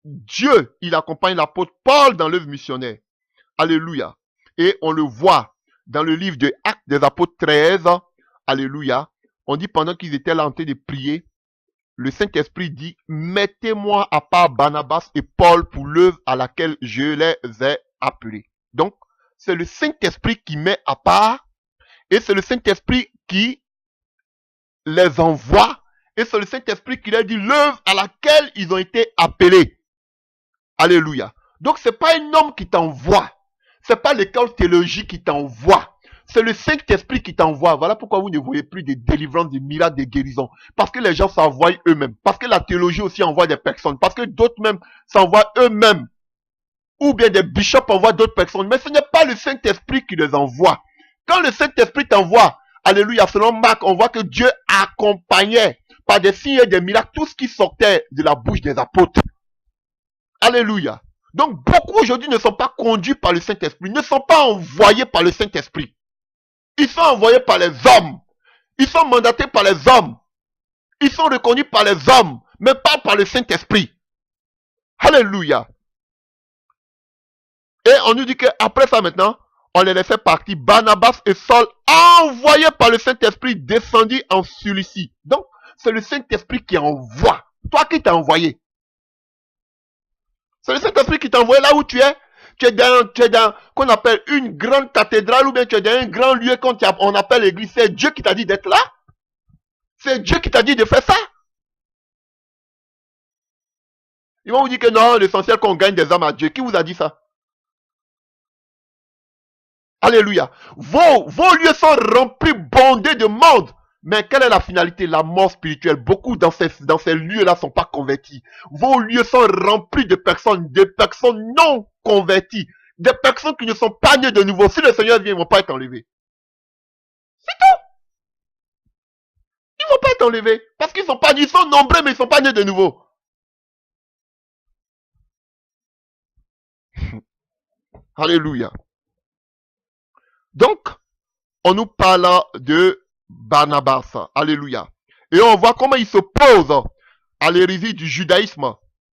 Dieu, il accompagne l'apôtre Paul dans l'œuvre missionnaire. Alléluia. Et on le voit dans le livre de Actes des Apôtres 13. Alléluia. On dit pendant qu'ils étaient là en train de prier, le Saint-Esprit dit, mettez-moi à part Barnabas et Paul pour l'œuvre à laquelle je les ai appelés. Donc, c'est le Saint-Esprit qui met à part, et c'est le Saint-Esprit qui les envoie, et c'est le Saint-Esprit qui leur dit l'œuvre à laquelle ils ont été appelés. Alléluia. Donc, c'est pas un homme qui t'envoie. C'est pas l'école théologique qui t'envoie. C'est le Saint-Esprit qui t'envoie. Voilà pourquoi vous ne voyez plus de délivrance, de miracles, de guérisons. Parce que les gens s'envoient eux-mêmes. Parce que la théologie aussi envoie des personnes. Parce que d'autres même s'envoient eux-mêmes. Ou bien des bishops envoient d'autres personnes. Mais ce n'est pas le Saint-Esprit qui les envoie. Quand le Saint-Esprit t'envoie, alléluia, selon Marc, on voit que Dieu accompagnait par des signes et des miracles tout ce qui sortait de la bouche des apôtres. Alléluia. Donc, beaucoup aujourd'hui ne sont pas conduits par le Saint-Esprit, ne sont pas envoyés par le Saint-Esprit. Ils sont envoyés par les hommes. Ils sont mandatés par les hommes. Ils sont reconnus par les hommes, mais pas par le Saint-Esprit. Alléluia. Et on nous dit qu'après ça maintenant, on les laissait partir. Barnabas et Saul, envoyés par le Saint-Esprit, descendus en Cilicie. Donc, c'est le Saint-Esprit qui envoie. Toi qui t'as envoyé. C'est le Saint-Esprit qui t'a envoyé là où tu es. Tu es dans qu'on appelle une grande cathédrale, ou bien tu es dans un grand lieu qu'on appelle l'église. C'est Dieu qui t'a dit d'être là. C'est Dieu qui t'a dit de faire ça. Ils vont vous dire que non, l'essentiel qu'on gagne des âmes à Dieu. Qui vous a dit ça? Alléluia. Vos lieux sont remplis, bondés de monde. Mais quelle est la finalité? La mort spirituelle. Beaucoup dans ces lieux-là ne sont pas convertis. Vos lieux sont remplis de personnes non converties. Des personnes qui ne sont pas nées de nouveau. Si le Seigneur vient, ils ne vont pas être enlevés. C'est tout. Ils ne vont pas être enlevés. Parce qu'ils sont nombreux, mais ils ne sont pas nés de nouveau. Alléluia. Donc, on nous parle de Barnabas. Alléluia. Et on voit comment il s'oppose à l'hérésie du judaïsme.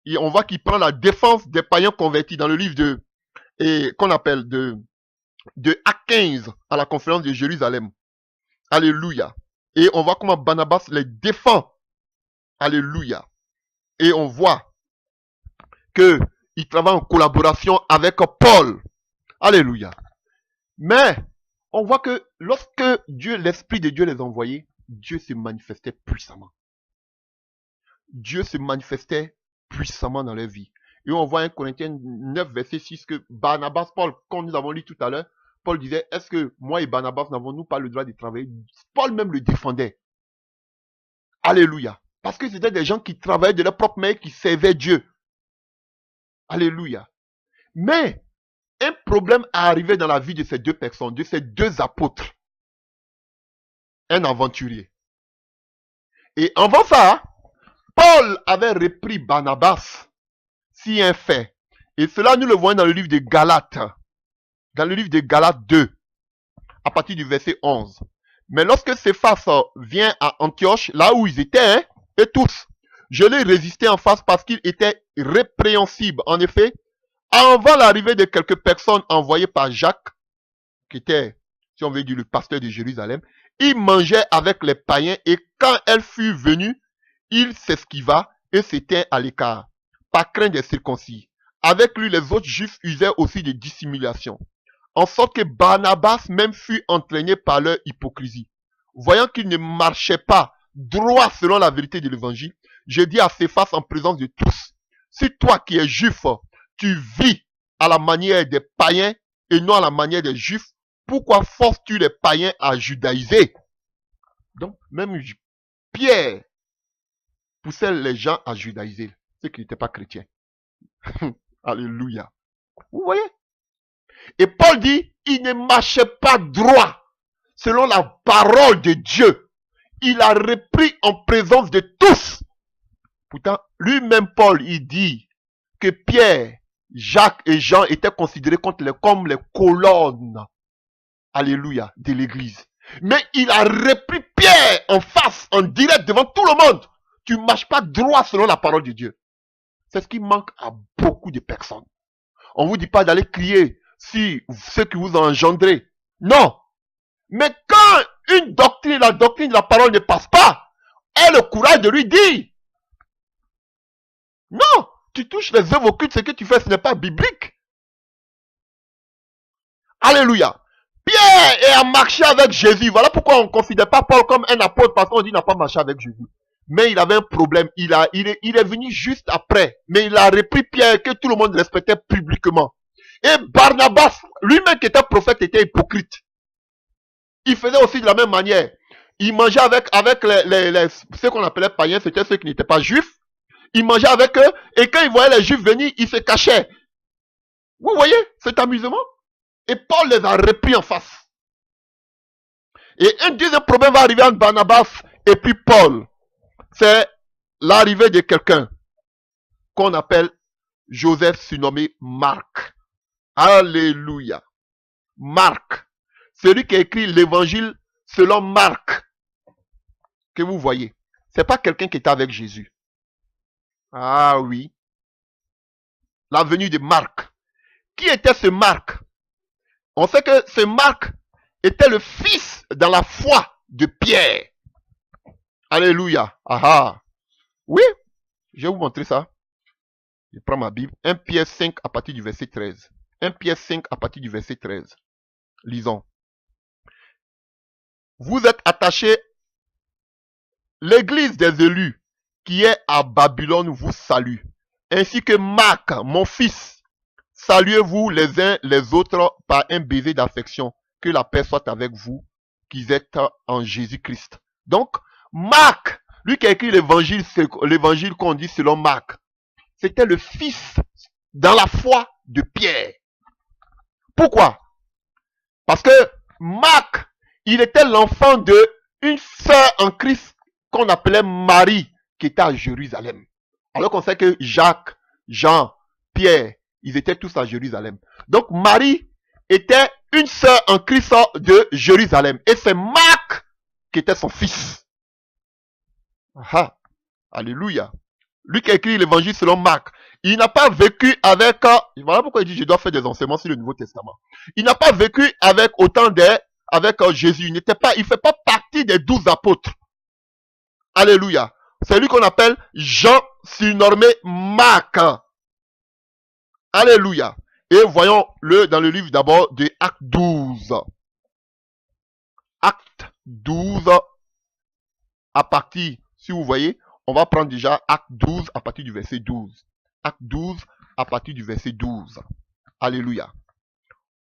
Et on voit qu'il prend la défense des païens convertis dans le livre de et qu'on appelle de Actes 15 à la conférence de Jérusalem. Alléluia. Et on voit comment Barnabas les défend. Alléluia. Et on voit que il travaille en collaboration avec Paul. Alléluia. Mais on voit que lorsque Dieu, l'Esprit de Dieu les envoyait, Dieu se manifestait puissamment. Dieu se manifestait puissamment dans leur vie. Et on voit 1 Corinthiens 9, verset 6, que Barnabas, Paul, comme nous avons lu tout à l'heure, Paul disait, est-ce que moi et Barnabas n'avons-nous pas le droit de travailler? Paul même le défendait. Alléluia. Parce que c'était des gens qui travaillaient de leur propre main, qui servaient Dieu. Alléluia. Mais, un problème est arrivé dans la vie de ces deux personnes, de ces deux apôtres. Un aventurier. Et avant ça, Paul avait repris Barnabas, si un fait. Et cela, nous le voyons dans le livre de Galates. Dans le livre de Galates 2, à partir du verset 11. Mais lorsque Céphas vient à Antioche, là où ils étaient, hein, et tous, je les résistais en face parce qu'ils étaient répréhensibles. En effet, avant l'arrivée de quelques personnes envoyées par Jacques, qui était, si on veut dire, le pasteur de Jérusalem, il mangeait avec les païens et quand elle fut venue, il s'esquiva et s'était à l'écart, par crainte des circoncis. Avec lui, les autres juifs usaient aussi de dissimulation, en sorte que Barnabas même fut entraîné par leur hypocrisie. Voyant qu'il ne marchait pas droit selon la vérité de l'évangile, je dis à Céphas en présence de tous, si toi qui es juif, tu vis à la manière des païens et non à la manière des juifs, pourquoi forces-tu les païens à judaïser? Donc, même Pierre poussait les gens à judaïser, ceux qui n'étaient pas chrétiens. Alléluia. Vous voyez? Et Paul dit, il ne marchait pas droit selon la parole de Dieu. Il a repris en présence de tous. Pourtant, lui-même Paul, il dit que Pierre, Jacques et Jean étaient considérés comme les colonnes, alléluia, de l'église. Mais il a repris Pierre en face, en direct, devant tout le monde. Tu ne marches pas droit selon la parole de Dieu. C'est ce qui manque à beaucoup de personnes. On ne vous dit pas d'aller crier si ce qui vous a engendré. Non. Mais quand une doctrine, la doctrine de la parole ne passe pas, aie le courage de lui dire. Non. Tu touches les œuvres occultes, ce que tu fais, ce n'est pas biblique. Alléluia. Pierre a marché avec Jésus. Voilà pourquoi on ne considère pas Paul comme un apôtre, parce qu'on dit qu'il n'a pas marché avec Jésus. Mais il avait un problème. Il est venu juste après. Mais il a repris Pierre que tout le monde respectait publiquement. Et Barnabas, lui-même qui était prophète, était hypocrite. Il faisait aussi de la même manière. Il mangeait avec ceux qu'on appelait païens, c'était ceux qui n'étaient pas juifs. Il mangeait avec eux, et quand il voyait les juifs venir, il se cachait. Vous voyez cet amusement? Et Paul les a repris en face. Et un deuxième problème va arriver entre Barnabas et puis Paul. C'est l'arrivée de quelqu'un qu'on appelle Joseph, surnommé Marc. Alléluia. Marc. Celui qui a écrit l'évangile selon Marc. Que vous voyez. C'est pas quelqu'un qui était avec Jésus. Ah oui. La venue de Marc. Qui était ce Marc? On sait que ce Marc était le fils dans la foi de Pierre. Alléluia. Aha. Oui. Je vais vous montrer ça. Je prends ma Bible. 1 Pierre 5 à partir du verset 13. 1 Pierre 5 à partir du verset 13. Lisons. Vous êtes attachés. L'église des élus qui est à Babylone vous salue. Ainsi que Marc, mon fils. Saluez-vous les uns les autres par un baiser d'affection. Que la paix soit avec vous qui êtes en Jésus-Christ. Donc, Marc, lui qui a écrit l'évangile qu'on dit selon Marc, c'était le fils dans la foi de Pierre. Pourquoi? Parce que Marc, il était l'enfant de une sœur en Christ qu'on appelait Marie, qui était à Jérusalem. Alors qu'on sait que Jacques, Jean, Pierre, ils étaient tous à Jérusalem. Donc Marie était une sœur en Christ de Jérusalem. Et c'est Marc qui était son fils. Ah, alléluia. Lui qui a écrit l'évangile selon Marc, il n'a pas vécu avec, voilà pourquoi il dit je dois faire des enseignements sur le Nouveau Testament. Il n'a pas vécu avec autant avec Jésus. Il il fait pas partie des 12 apôtres. Alléluia. C'est lui qu'on appelle Jean surnommé Marc. Alléluia. Et voyons-le dans le livre d'abord de Acte 12. Acte 12, à partir, si vous voyez, on va prendre déjà Acte 12 à partir du verset 12. Acte 12 à partir du verset 12. Alléluia.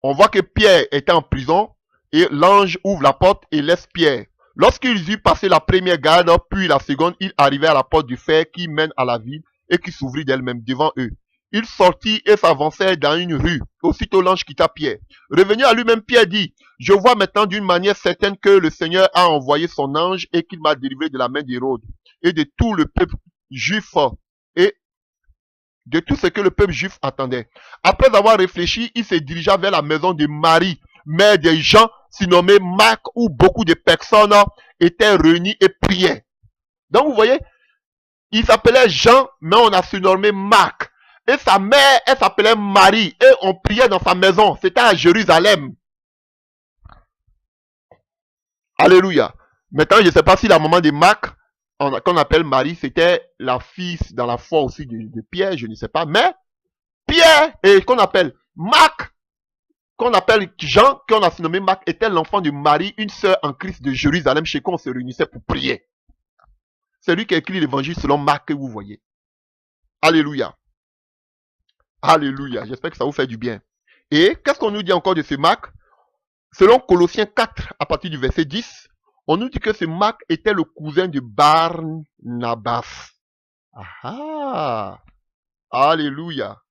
On voit que Pierre était en prison et l'ange ouvre la porte et laisse Pierre. Lorsqu'ils eurent passé la première garde, puis la seconde, ils arrivèrent à la porte du fer qui mène à la ville et qui s'ouvrit d'elle-même devant eux. Ils sortirent et s'avancèrent dans une rue. Aussitôt l'ange quitta Pierre. Revenu à lui-même, Pierre dit, je vois maintenant d'une manière certaine que le Seigneur a envoyé son ange et qu'il m'a délivré de la main d'Hérode et de tout le peuple juif et de tout ce que le peuple juif attendait. Après avoir réfléchi, il se dirigea vers la maison de Marie, mère des gens surnommés Marc, où beaucoup de personnes étaient réunies et priaient. Donc vous voyez, il s'appelait Jean, mais on a surnommé Marc. Et sa mère, elle s'appelait Marie. Et on priait dans sa maison. C'était à Jérusalem. Alléluia. Maintenant, je ne sais pas si la maman de Marc, qu'on appelle Marie, c'était la fille dans la foi aussi de Pierre, je ne sais pas. Mais Pierre, et qu'on appelle Marc, qu'on appelle Jean, qu'on a surnommé Marc, était l'enfant de Marie, une sœur en Christ de Jérusalem, chez qui on se réunissait pour prier. C'est lui qui a écrit l'évangile selon Marc que vous voyez. Alléluia. Alléluia. J'espère que ça vous fait du bien. Et qu'est-ce qu'on nous dit encore de ce Marc? Selon Colossiens 4, à partir du verset 10, on nous dit que ce Marc était le cousin de Barnabas. Ah, alléluia.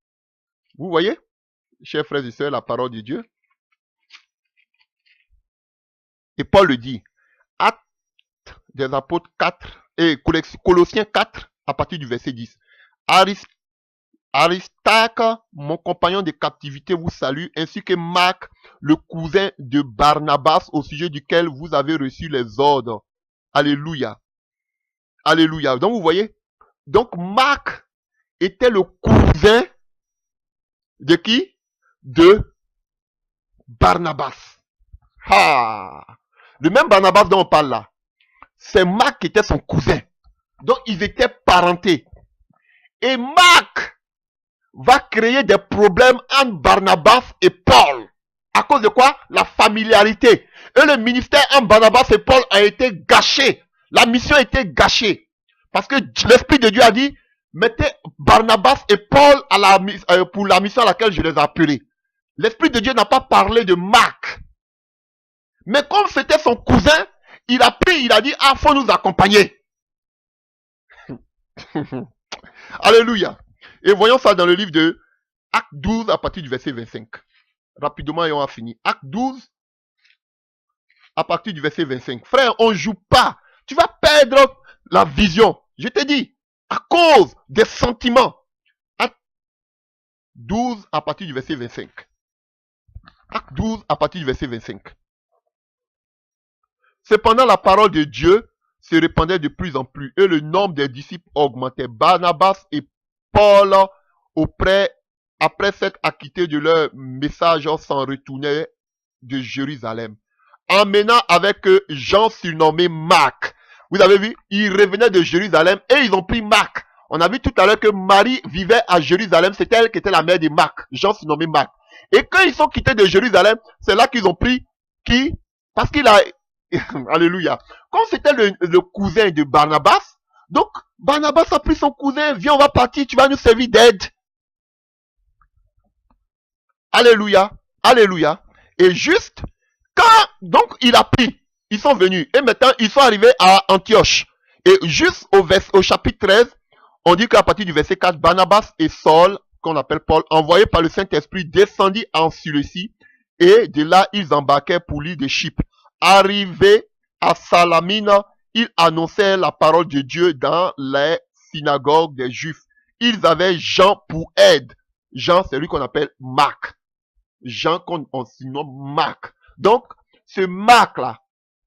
Vous voyez, chers frères et sœurs, la parole de Dieu. Et Paul le dit. Actes des apôtres 4, et Colossiens 4, à partir du verset 10. Aristarque, mon compagnon de captivité, vous salue, ainsi que Marc, le cousin de Barnabas, au sujet duquel vous avez reçu les ordres. Alléluia. Alléluia. Donc vous voyez, donc Marc était le cousin de qui? De Barnabas. Ah. Le même Barnabas dont on parle là, c'est Marc qui était son cousin. Donc ils étaient parentés. Et Marc va créer des problèmes entre Barnabas et Paul. À cause de quoi? La familiarité. Et le ministère entre Barnabas et Paul a été gâché. La mission a été gâchée. Parce que l'Esprit de Dieu a dit, mettez Barnabas et Paul pour la mission à laquelle je les ai appelés. L'Esprit de Dieu n'a pas parlé de Marc. Mais comme c'était son cousin, il a pris, il a dit, ah, faut nous accompagner. Alléluia. Et voyons ça dans le livre de Acte 12 à partir du verset 25. Rapidement et on a fini. Acte 12 à partir du verset 25. Frère, on ne joue pas. Tu vas perdre la vision. Je te dis, à cause des sentiments. Acte 12 à partir du verset 25. Acte 12 à partir du verset 25. Cependant, la parole de Dieu se répandait de plus en plus et le nombre des disciples augmentait. Barnabas et Paul, après s'être acquittés de leur message, s'en retournaient de Jérusalem, emmenant avec eux Jean surnommé Marc. Vous avez vu, ils revenaient de Jérusalem et ils ont pris Marc. On a vu tout à l'heure que Marie vivait à Jérusalem, c'était elle qui était la mère de Marc, Jean surnommé Marc. Et quand ils sont quittés de Jérusalem, c'est là qu'ils ont pris qui? Parce qu'il a... Alléluia. Comme c'était le cousin de Barnabas, donc Barnabas a pris son cousin, viens, on va partir, tu vas nous servir d'aide. Alléluia. Alléluia. Et juste, quand donc il a pris, ils sont venus, et maintenant ils sont arrivés à Antioche. Et juste au chapitre 13, on dit qu'à partir du verset 4, Barnabas et Saul, qu'on appelle Paul, envoyés par le Saint-Esprit, descendit en Cilicie, et de là ils embarquèrent pour l'île de Chypre. Arrivés à Salamine, ils annonçaient la parole de Dieu dans les synagogues des Juifs. Ils avaient Jean pour aide. Jean, c'est lui qu'on appelle Marc. Jean qu'on surnomme Marc. Donc, ce Marc-là,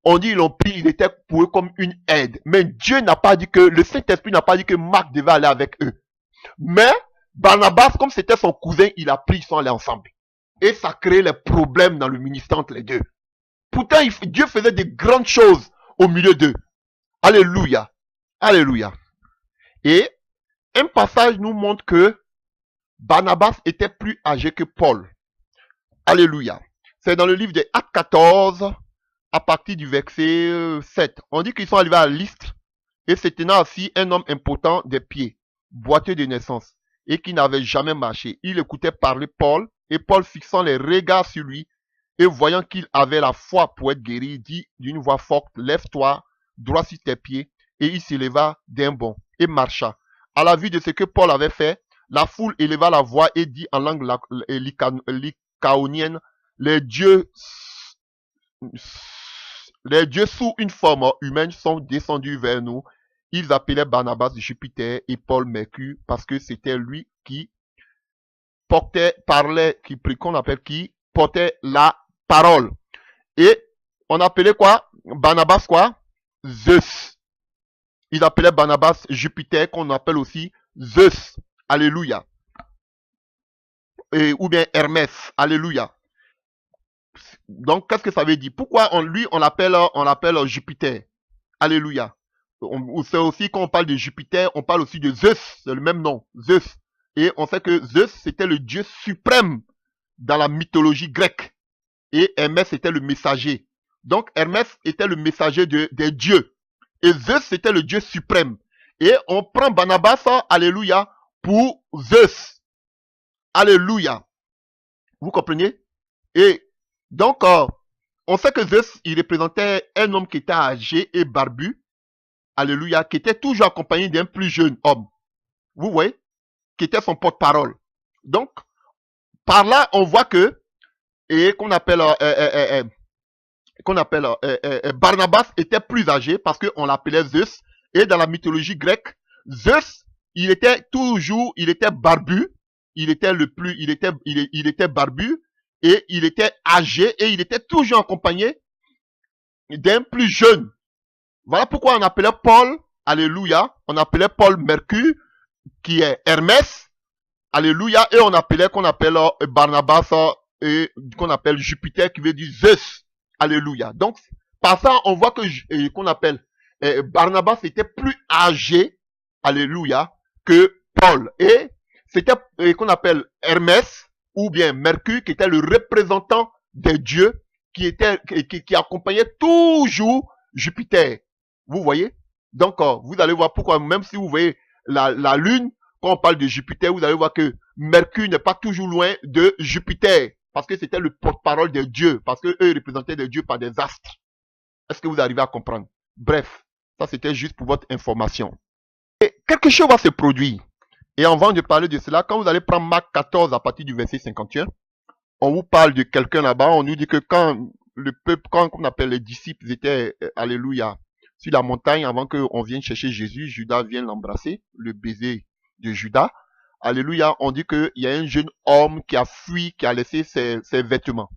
On dit ils l'ont pris, il était pour eux comme une aide. Mais Dieu n'a pas dit que, le Saint-Esprit n'a pas dit que Marc devait aller avec eux. Mais Barnabas, comme c'était son cousin, il a pris, ils sont allés ensemble. Et ça crée les problèmes dans le ministère entre les deux. Pourtant, Dieu faisait de grandes choses au milieu d'eux. Alléluia. Alléluia. Et un passage nous montre que Barnabas était plus âgé que Paul. Alléluia. C'est dans le livre des Actes 14, à partir du verset 7. On dit qu'ils sont arrivés à Lystre et se tenant assis un homme important des pieds, boiteux de naissance, et qui n'avait jamais marché. Il écoutait parler Paul, et Paul, fixant les regards sur lui, et voyant qu'il avait la foi pour être guéri, dit d'une voix forte, lève-toi, droit sur tes pieds, et il s'éleva d'un bond, et marcha. À la vue de ce que Paul avait fait, la foule éleva la voix et dit en langue lycaonienne, les dieux sous une forme humaine sont descendus vers nous. Ils appelaient Barnabas Jupiter et Paul Mercure parce que c'était lui qui portait la parole. Et on appelait quoi? Barnabas quoi? Zeus. Ils appelaient Barnabas Jupiter qu'on appelle aussi Zeus. Alléluia. Ou bien Hermès. Alléluia. Donc, qu'est-ce que ça veut dire? Pourquoi on l'appelle Jupiter? Alléluia. C'est aussi quand on parle de Jupiter, on parle aussi de Zeus. C'est le même nom, Zeus. Et on sait que Zeus, c'était le dieu suprême dans la mythologie grecque. Et Hermès était le messager. Donc, Hermès était le messager des dieux. Et Zeus, c'était le dieu suprême. Et on prend Barnabas, alléluia, pour Zeus. Alléluia. Vous comprenez? Et donc, on sait que Zeus, il représentait un homme qui était âgé et barbu. Alléluia. Qui était toujours accompagné d'un plus jeune homme. Vous voyez? Qui était son porte-parole. Donc, par là, on voit que, et qu'on appelle Barnabas était plus âgé parce qu'on l'appelait Zeus. Et dans la mythologie grecque, Zeus, il était barbu. Il était barbu. Et il était âgé et il était toujours accompagné d'un plus jeune. Voilà pourquoi on appelait Paul, alléluia, on appelait Paul Mercure, qui est Hermès, alléluia, et qu'on appelle Barnabas, et qu'on appelle Jupiter, qui veut dire Zeus, alléluia. Donc, par ça, on voit qu'on appelle Barnabas était plus âgé, alléluia, que Paul. Et c'était qu'on appelle Hermès, ou bien Mercure, qui était le représentant des dieux, qui accompagnait toujours Jupiter. Vous voyez? Donc, vous allez voir pourquoi, même si vous voyez la Lune, quand on parle de Jupiter, vous allez voir que Mercure n'est pas toujours loin de Jupiter, parce que c'était le porte-parole des dieux, parce qu'eux représentaient les dieux par des astres. Est-ce que vous arrivez à comprendre? Bref, ça c'était juste pour votre information. Et quelque chose va se produire. Et avant de parler de cela, quand vous allez prendre Marc 14 à partir du verset 51, on vous parle de quelqu'un là-bas, on nous dit que quand le peuple, quand on appelle les disciples, ils étaient, alléluia, sur la montagne avant qu'on vienne chercher Jésus, Judas vient l'embrasser, le baiser de Judas. Alléluia, on dit qu'il y a un jeune homme qui a fui, qui a laissé ses vêtements.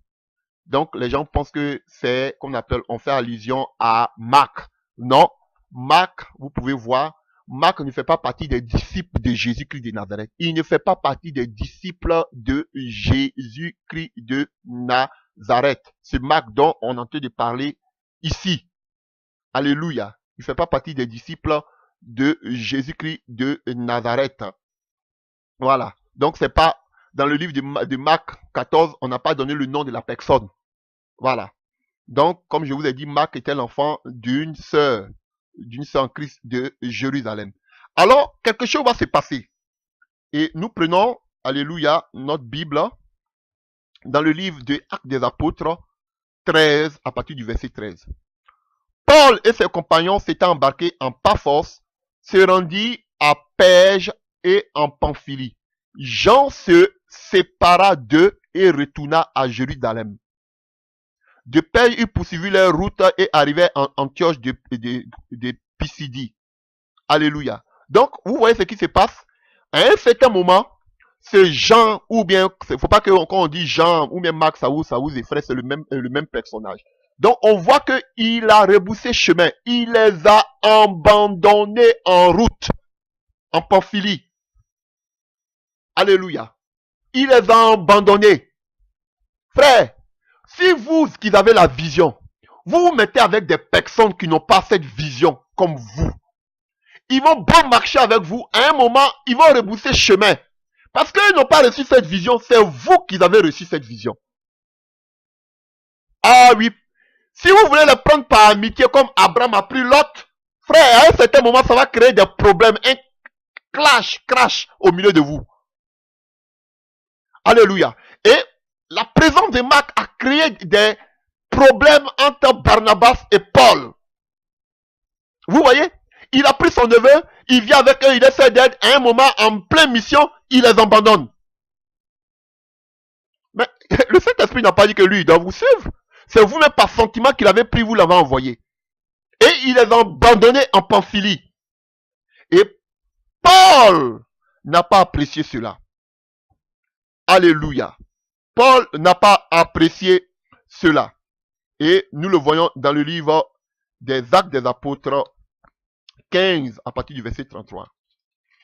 Donc les gens pensent que c'est, on fait allusion à Marc. Non, Marc, vous pouvez voir, Marc ne fait pas partie des disciples de Jésus-Christ de Nazareth. Il ne fait pas partie des disciples de Jésus-Christ de Nazareth. C'est Marc dont on est en train de parler ici. Alléluia. Il ne fait pas partie des disciples de Jésus-Christ de Nazareth. Voilà. Donc c'est pas, dans le livre de Marc 14, on n'a pas donné le nom de la personne. Voilà. Donc, comme je vous ai dit, Marc était l'enfant d'une sœur en Christ de Jérusalem. Alors, quelque chose va se passer. Et nous prenons, alléluia, notre Bible, dans le livre des Actes des Apôtres, 13, à partir du verset 13. Paul et ses compagnons s'étant embarqués en Paphos, se rendit à Perge et en Pamphylie. Jean se sépara d'eux et retourna à Jérusalem. De Perge, ils poursuivirent leur route et arrivaient en Antioche de Pisidie. Alléluia. Donc, vous voyez ce qui se passe. À un certain moment, ce Jean, ou bien, il ne faut pas que quand on dit Jean, ou bien Marc, ça vous effraie, c'est le même personnage. Donc on voit qu'il a rebroussé chemin. Il les a abandonnés en route, en Pamphylie. Alléluia. Il les a abandonnés. Frère, si vous qui avez la vision, vous vous mettez avec des personnes qui n'ont pas cette vision comme vous, ils vont bon marcher avec vous. À un moment, ils vont rebrousser chemin. Parce qu'ils n'ont pas reçu cette vision, c'est vous qui avez reçu cette vision. Ah oui. Si vous voulez les prendre par amitié comme Abraham a pris Lot, frère, à un certain moment, ça va créer des problèmes, un crash au milieu de vous. Alléluia. Et la présence de Marc a créé des problèmes entre Barnabas et Paul. Vous voyez? Il a pris son neveu, il vient avec eux, il essaie d'aide. À un moment, en pleine mission, il les abandonne. Mais le Saint-Esprit n'a pas dit que lui, il doit vous suivre. C'est vous-même par sentiment qu'il avait pris, vous l'avez envoyé. Et il les a abandonnés en Pamphylie. Et Paul n'a pas apprécié cela. Alléluia. Paul n'a pas apprécié cela. Et nous le voyons dans le livre des Actes des Apôtres 15 à partir du verset 33.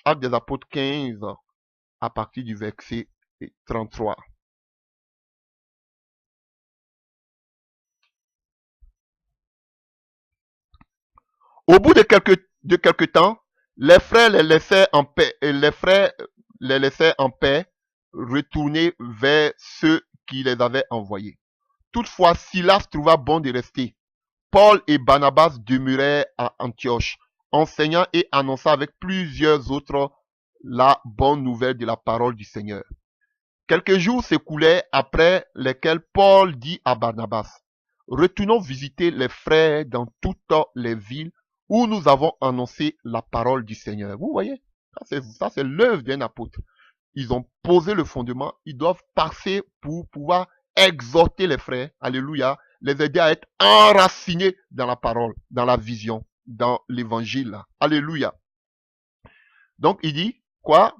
Actes des Apôtres 15 à partir du verset 33. Au bout de quelque temps, les frères les laissaient en paix, retourner vers ceux qui les avaient envoyés. Toutefois, Silas trouva bon de rester. Paul et Barnabas demeurèrent à Antioche, enseignant et annonçant avec plusieurs autres la bonne nouvelle de la parole du Seigneur. Quelques jours s'écoulèrent après lesquels Paul dit à Barnabas, « Retournons visiter les frères dans toutes les villes où nous avons annoncé la parole du Seigneur. » Vous voyez, ça c'est l'œuvre d'un apôtre. Ils ont posé le fondement, ils doivent passer pour pouvoir exhorter les frères, alléluia, les aider à être enracinés dans la parole, dans la vision, dans l'évangile. Alléluia. Donc il dit, quoi?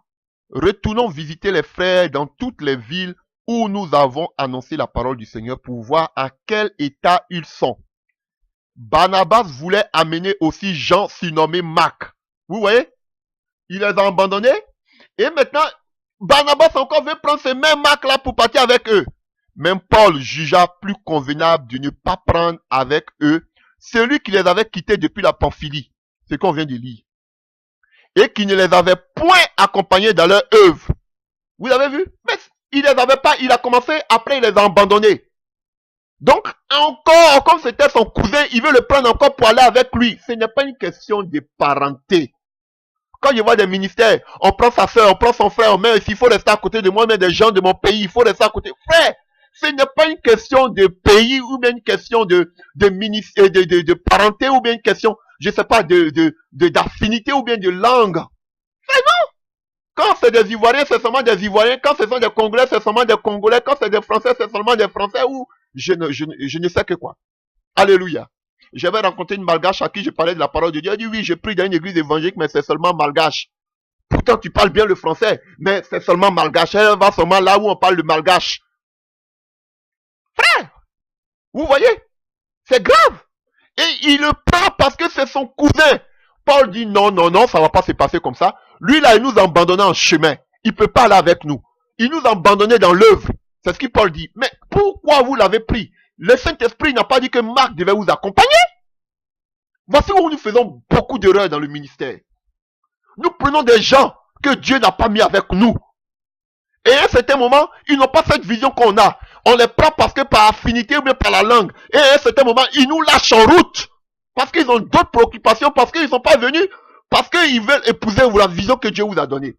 Retournons visiter les frères dans toutes les villes où nous avons annoncé la parole du Seigneur pour voir à quel état ils sont. Barnabas voulait amener aussi Jean surnommé Marc. Vous voyez? Il les a abandonnés. Et maintenant, Barnabas encore veut prendre ces mêmes Marc là pour partir avec eux. Même Paul jugea plus convenable de ne pas prendre avec eux celui qui les avait quittés depuis la Pamphylie. Ce qu'on vient de lire. Et qui ne les avait point accompagnés dans leur œuvre. Vous avez vu? Mais il les avait pas, il a commencé, après il les a abandonnés. Donc, encore, comme c'était son cousin, il veut le prendre encore pour aller avec lui. Ce n'est pas une question de parenté. Quand je vois des ministères, on prend sa soeur, on prend son frère, mais s'il faut rester à côté de moi, mais des gens de mon pays, il faut rester à côté. Frère, ce n'est pas une question de pays ou bien une question de parenté ou bien une question, je sais pas, d'affinité ou bien de langue. Mais non! Quand c'est des Ivoiriens, c'est seulement des Ivoiriens. Quand ce sont des Congolais, c'est seulement des Congolais. Quand c'est des Français, c'est seulement des Français ou je ne sais que quoi. Alléluia. J'avais rencontré une malgache à qui je parlais de la parole de Dieu. Elle dit oui, j'ai pris dans une église évangélique, mais c'est seulement malgache. Pourtant, tu parles bien le français, mais c'est seulement malgache. Elle va seulement là où on parle le malgache. Frère, vous voyez, c'est grave. Et il le prend parce que c'est son cousin. Paul dit non, non, non, ça va pas se passer comme ça. Lui là, il nous a abandonnés en chemin. Il peut pas aller avec nous. Il nous a abandonnés dans l'œuvre. C'est ce que Paul dit. Mais pourquoi vous l'avez pris? Le Saint-Esprit n'a pas dit que Marc devait vous accompagner. Voici où nous faisons beaucoup d'erreurs dans le ministère. Nous prenons des gens que Dieu n'a pas mis avec nous. Et à un certain moment, ils n'ont pas cette vision qu'on a. On les prend parce que par affinité ou bien par la langue. Et à un certain moment, ils nous lâchent en route. Parce qu'ils ont d'autres préoccupations, parce qu'ils ne sont pas venus, parce qu'ils veulent épouser la vision que Dieu vous a donnée.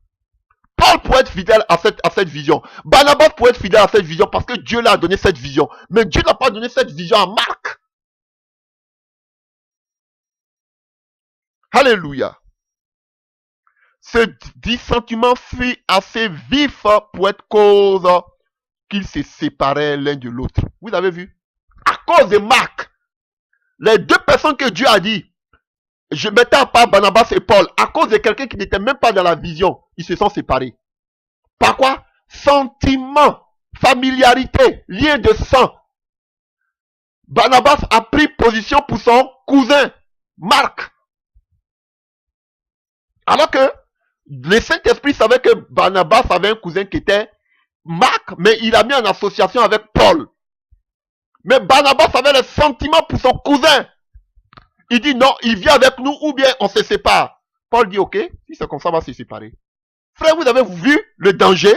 Paul pourrait être fidèle à cette vision. Barnabas pourrait être fidèle à cette vision parce que Dieu leur a donné cette vision. Mais Dieu n'a pas donné cette vision à Marc. Alléluia. Ce dissentiment fut assez vif pour être cause qu'ils se séparaient l'un de l'autre. Vous avez vu? À cause de Marc. Les deux personnes que Dieu a dit, je mettais à part Barnabas et Paul, à cause de quelqu'un qui n'était même pas dans la vision, ils se sont séparés. Par quoi? Sentiment, familiarité, lien de sang. Barnabas a pris position pour son cousin, Marc. Alors que le Saint-Esprit savait que Barnabas avait un cousin qui était Marc, mais il a mis en association avec Paul. Mais Barnabas avait le sentiment pour son cousin. Il dit non, il vient avec nous ou bien on se sépare. Paul dit ok, si c'est comme ça, on va se séparer. Frère, vous avez vu le danger?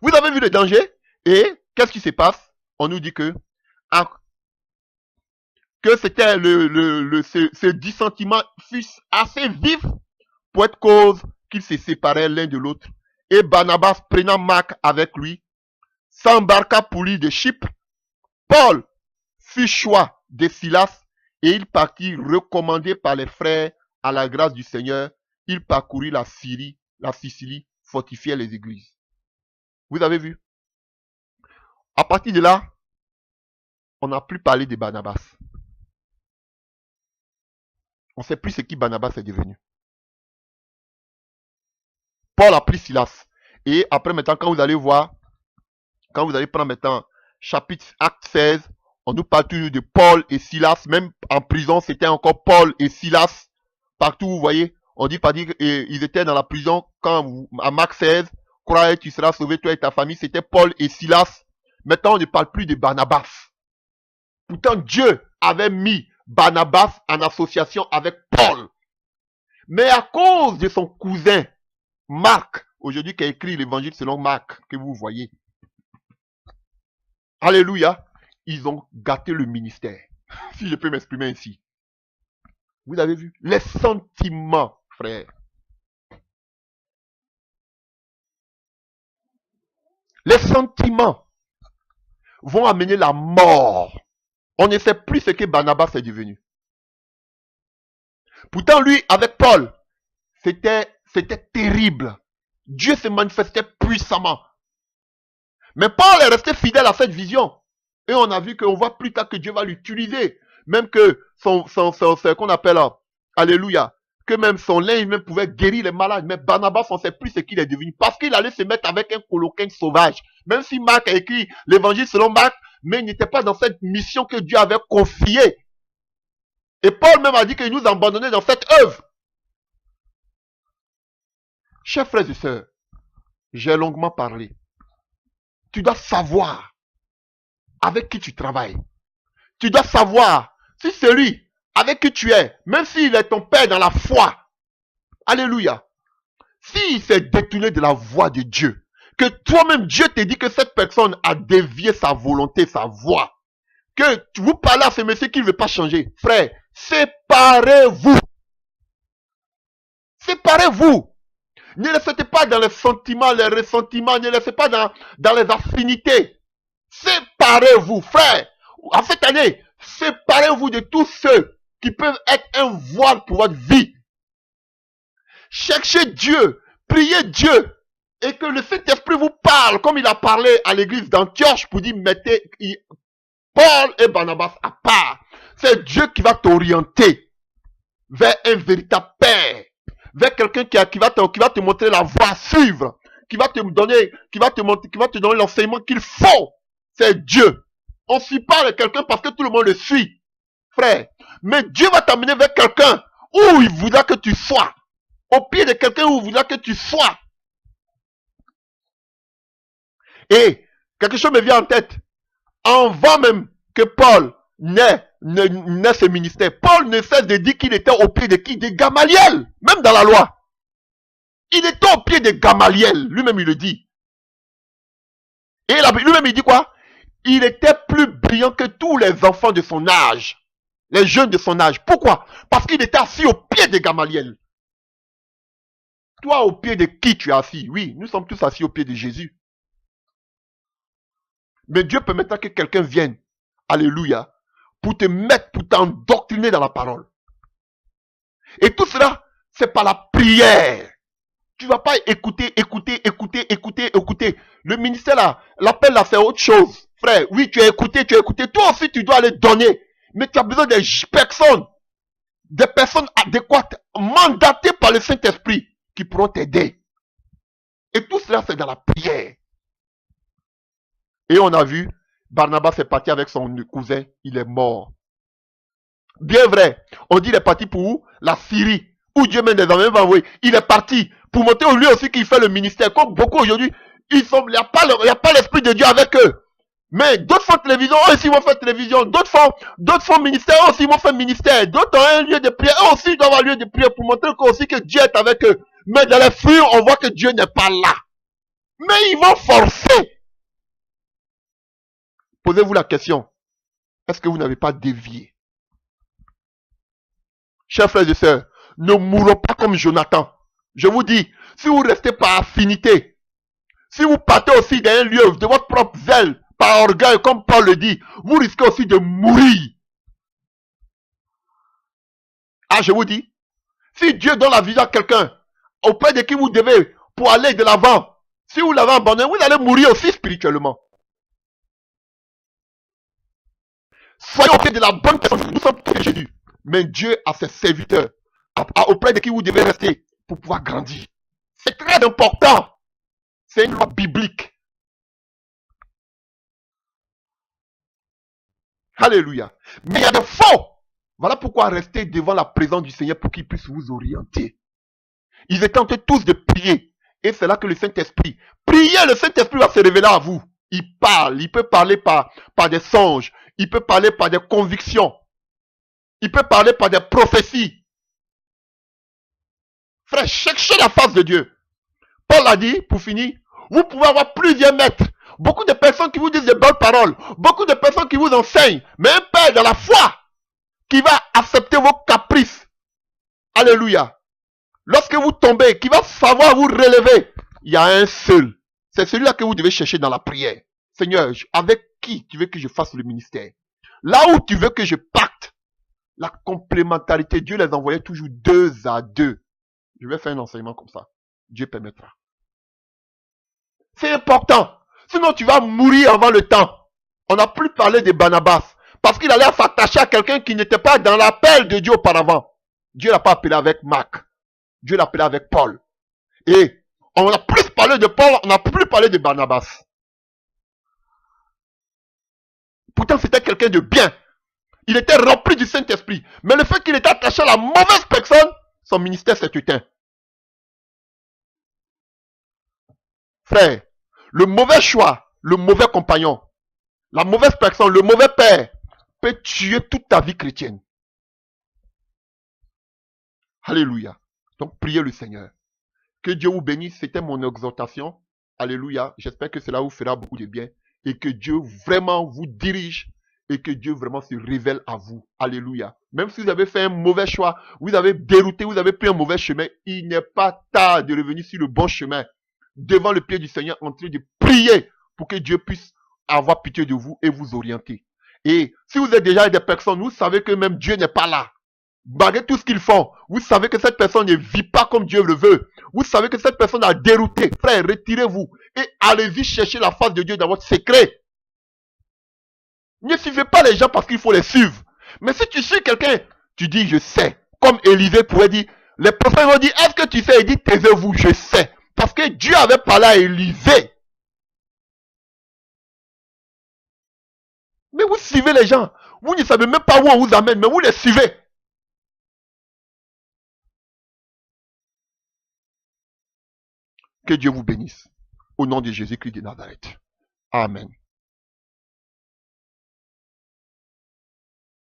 Vous avez vu le danger? Et qu'est-ce qui se passe? On nous dit que c'était ce dissentiment fut assez vif pour être cause qu'ils se séparaient l'un de l'autre. Et Barnabas, prenant Marc avec lui, s'embarqua pour l'île de Chypre. Paul fit choix de Silas et il partit recommandé par les frères à la grâce du Seigneur. Il parcourut la Sicile, fortifiait les églises. Vous avez vu? À partir de là, on n'a plus parlé de Barnabas. On ne sait plus ce qui Barnabas est devenu. Paul a pris Silas. Et après maintenant, quand vous allez voir, quand vous allez prendre maintenant chapitre acte 16, on nous parle toujours de Paul et Silas. Même en prison, c'était encore Paul et Silas. Partout, vous voyez, on dit pas dire ils étaient dans la prison quand à Marc 16, crois tu seras sauvé toi et ta famille. C'était Paul et Silas. Maintenant, on ne parle plus de Barnabas. Pourtant, Dieu avait mis Barnabas en association avec Paul. Mais à cause de son cousin, Marc, aujourd'hui qui a écrit l'évangile selon Marc, que vous voyez. Alléluia. Ils ont gâté le ministère. Si je peux m'exprimer ainsi. Vous avez vu? Les sentiments, frère. Les sentiments vont amener la mort. On ne sait plus ce que Barnabas est devenu. Pourtant, lui, avec Paul, c'était terrible. Dieu se manifestait puissamment. Mais Paul est resté fidèle à cette vision. Et on a vu qu'on voit plus tard que Dieu va l'utiliser. Même que qu'on appelle, alléluia, que même son linge même pouvait guérir les malades. Mais Barnabas, on ne sait plus ce qu'il est devenu. Parce qu'il allait se mettre avec un coloquin sauvage. Même si Marc a écrit l'évangile selon Marc, mais il n'était pas dans cette mission que Dieu avait confiée. Et Paul même a dit qu'il nous abandonnait dans cette œuvre. Chers frères et sœurs, j'ai longuement parlé. Tu dois savoir avec qui tu travailles. Tu dois savoir si celui avec qui tu es, même s'il est ton père dans la foi, alléluia, s'il s'est détourné de la voie de Dieu, que toi-même Dieu te dit que cette personne a dévié sa volonté, sa voie, que vous parlez à ce monsieur qui ne veut pas changer, frère, séparez-vous. Séparez-vous. Ne les faites pas dans les sentiments, les ressentiments, ne les faites pas dans les affinités. Séparez-vous, frère. En cette année, séparez-vous de tous ceux qui peuvent être un voile pour votre vie. Cherchez Dieu, priez Dieu, et que le Saint-Esprit vous parle, comme il a parlé à l'église d'Antioche pour dire, mettez Paul et Barnabas à part. C'est Dieu qui va t'orienter vers un véritable père, vers quelqu'un qui va te montrer la voie à suivre, qui va te donner l'enseignement qu'il faut. C'est Dieu. On ne suit pas quelqu'un parce que tout le monde le suit, frère. Mais Dieu va t'amener vers quelqu'un où il voudra que tu sois. Au pied de quelqu'un où il voudra que tu sois. Et quelque chose me vient en tête. Avant même que Paul n'ait ce ministère, Paul ne cesse de dire qu'il était au pied de qui? De Gamaliel. Même dans la loi. Il était au pied de Gamaliel. Lui-même il le dit. Et lui-même il dit quoi? Il était plus brillant que tous les enfants de son âge. Les jeunes de son âge. Pourquoi? Parce qu'il était assis au pied de Gamaliel. Toi, au pied de qui tu es assis? Oui, nous sommes tous assis au pied de Jésus. Mais Dieu permettra que quelqu'un vienne, alléluia, pour te mettre, pour t'endoctriner dans la parole. Et tout cela, c'est par la prière. Tu ne vas pas écouter. Le ministère là, l'appel là, c'est autre chose. Frère, oui, tu as écouté. Toi aussi, tu dois aller donner. Mais tu as besoin des personnes adéquates, mandatées par le Saint-Esprit, qui pourront t'aider. Et tout cela, c'est dans la prière. Et on a vu Barnabas est parti avec son cousin, il est mort. Bien vrai, on dit qu'il est parti pour où? La Syrie, où Dieu même des armées va envoyer. Il est parti pour montrer au lui aussi qu'il fait le ministère. Comme beaucoup aujourd'hui, il n'y a pas l'esprit de Dieu avec eux. Mais d'autres font télévision, eux aussi vont faire télévision. D'autres font ministère, eux aussi vont faire ministère. D'autres ont un lieu de prière, eux aussi doivent avoir un lieu de prière pour montrer aussi que Dieu est avec eux. Mais dans les fruits, on voit que Dieu n'est pas là. Mais ils vont forcer. Posez-vous la question. Est-ce que vous n'avez pas dévié? Chers frères et sœurs, ne mourons pas comme Jonathan. Je vous dis, si vous restez par affinité, si vous partez aussi d'un lieu de votre propre zèle, par orgueil, comme Paul le dit, vous risquez aussi de mourir. Ah, je vous dis, si Dieu donne la vision à quelqu'un, auprès de qui vous devez, pour aller de l'avant, si vous l'avez abandonné, vous allez mourir aussi spirituellement. Soyez auprès de la bonne personne, nous sommes tous Jésus. Mais Dieu a ses serviteurs, auprès de qui vous devez rester, pour pouvoir grandir. C'est très important. C'est une loi biblique. Alléluia. Mais il y a des faux. Voilà pourquoi rester devant la présence du Seigneur pour qu'il puisse vous orienter. Ils étaient en train tous de prier. Et c'est là que le Saint-Esprit, priez, le Saint-Esprit va se révéler à vous. Il parle, il peut parler par des songes, il peut parler par des convictions, il peut parler par des prophéties. Frère, cherchez la face de Dieu. Paul a dit, pour finir, vous pouvez avoir plusieurs maîtres. Beaucoup de personnes qui vous disent de bonnes paroles. Beaucoup de personnes qui vous enseignent. Mais un père dans la foi qui va accepter vos caprices. Alléluia. Lorsque vous tombez, qui va savoir vous relever. Il y a un seul. C'est celui-là que vous devez chercher dans la prière. Seigneur, avec qui tu veux que je fasse le ministère? Là où tu veux que je pacte. La complémentarité, Dieu les envoyait toujours 2 à 2. Je vais faire un enseignement comme ça. Dieu permettra. C'est important. Sinon, tu vas mourir avant le temps. On n'a plus parlé de Barnabas. Parce qu'il allait s'attacher à quelqu'un qui n'était pas dans l'appel de Dieu auparavant. Dieu l'a pas appelé avec Marc. Dieu l'a appelé avec Paul. Et on a plus parlé de Paul, on n'a plus parlé de Barnabas. Pourtant, c'était quelqu'un de bien. Il était rempli du Saint-Esprit. Mais le fait qu'il était attaché à la mauvaise personne, son ministère s'est éteint. Frère, le mauvais choix, le mauvais compagnon, la mauvaise personne, le mauvais père peut tuer toute ta vie chrétienne. Alléluia. Donc, priez le Seigneur. Que Dieu vous bénisse. C'était mon exhortation. Alléluia. J'espère que cela vous fera beaucoup de bien. Et que Dieu vraiment vous dirige. Et que Dieu vraiment se révèle à vous. Alléluia. Même si vous avez fait un mauvais choix, vous avez dérouté, vous avez pris un mauvais chemin, il n'est pas tard de revenir sur le bon chemin. Devant le pied du Seigneur, en train de prier pour que Dieu puisse avoir pitié de vous et vous orienter. Et si vous êtes déjà des personnes, vous savez que même Dieu n'est pas là. Malgré tout ce qu'ils font, vous savez que cette personne ne vit pas comme Dieu le veut. Vous savez que cette personne a dérouté. Frère, retirez-vous et allez-y chercher la face de Dieu dans votre secret. Ne suivez pas les gens parce qu'il faut les suivre. Mais si tu suis quelqu'un, tu dis je sais. Comme Élisée pourrait dire, les prophètes vont dire, est-ce que tu sais? Il dit, taisez-vous, je sais. Parce que Dieu avait parlé à Élisée. Mais vous suivez les gens. Vous ne savez même pas où on vous amène, mais vous les suivez. Que Dieu vous bénisse. Au nom de Jésus-Christ de Nazareth. Amen.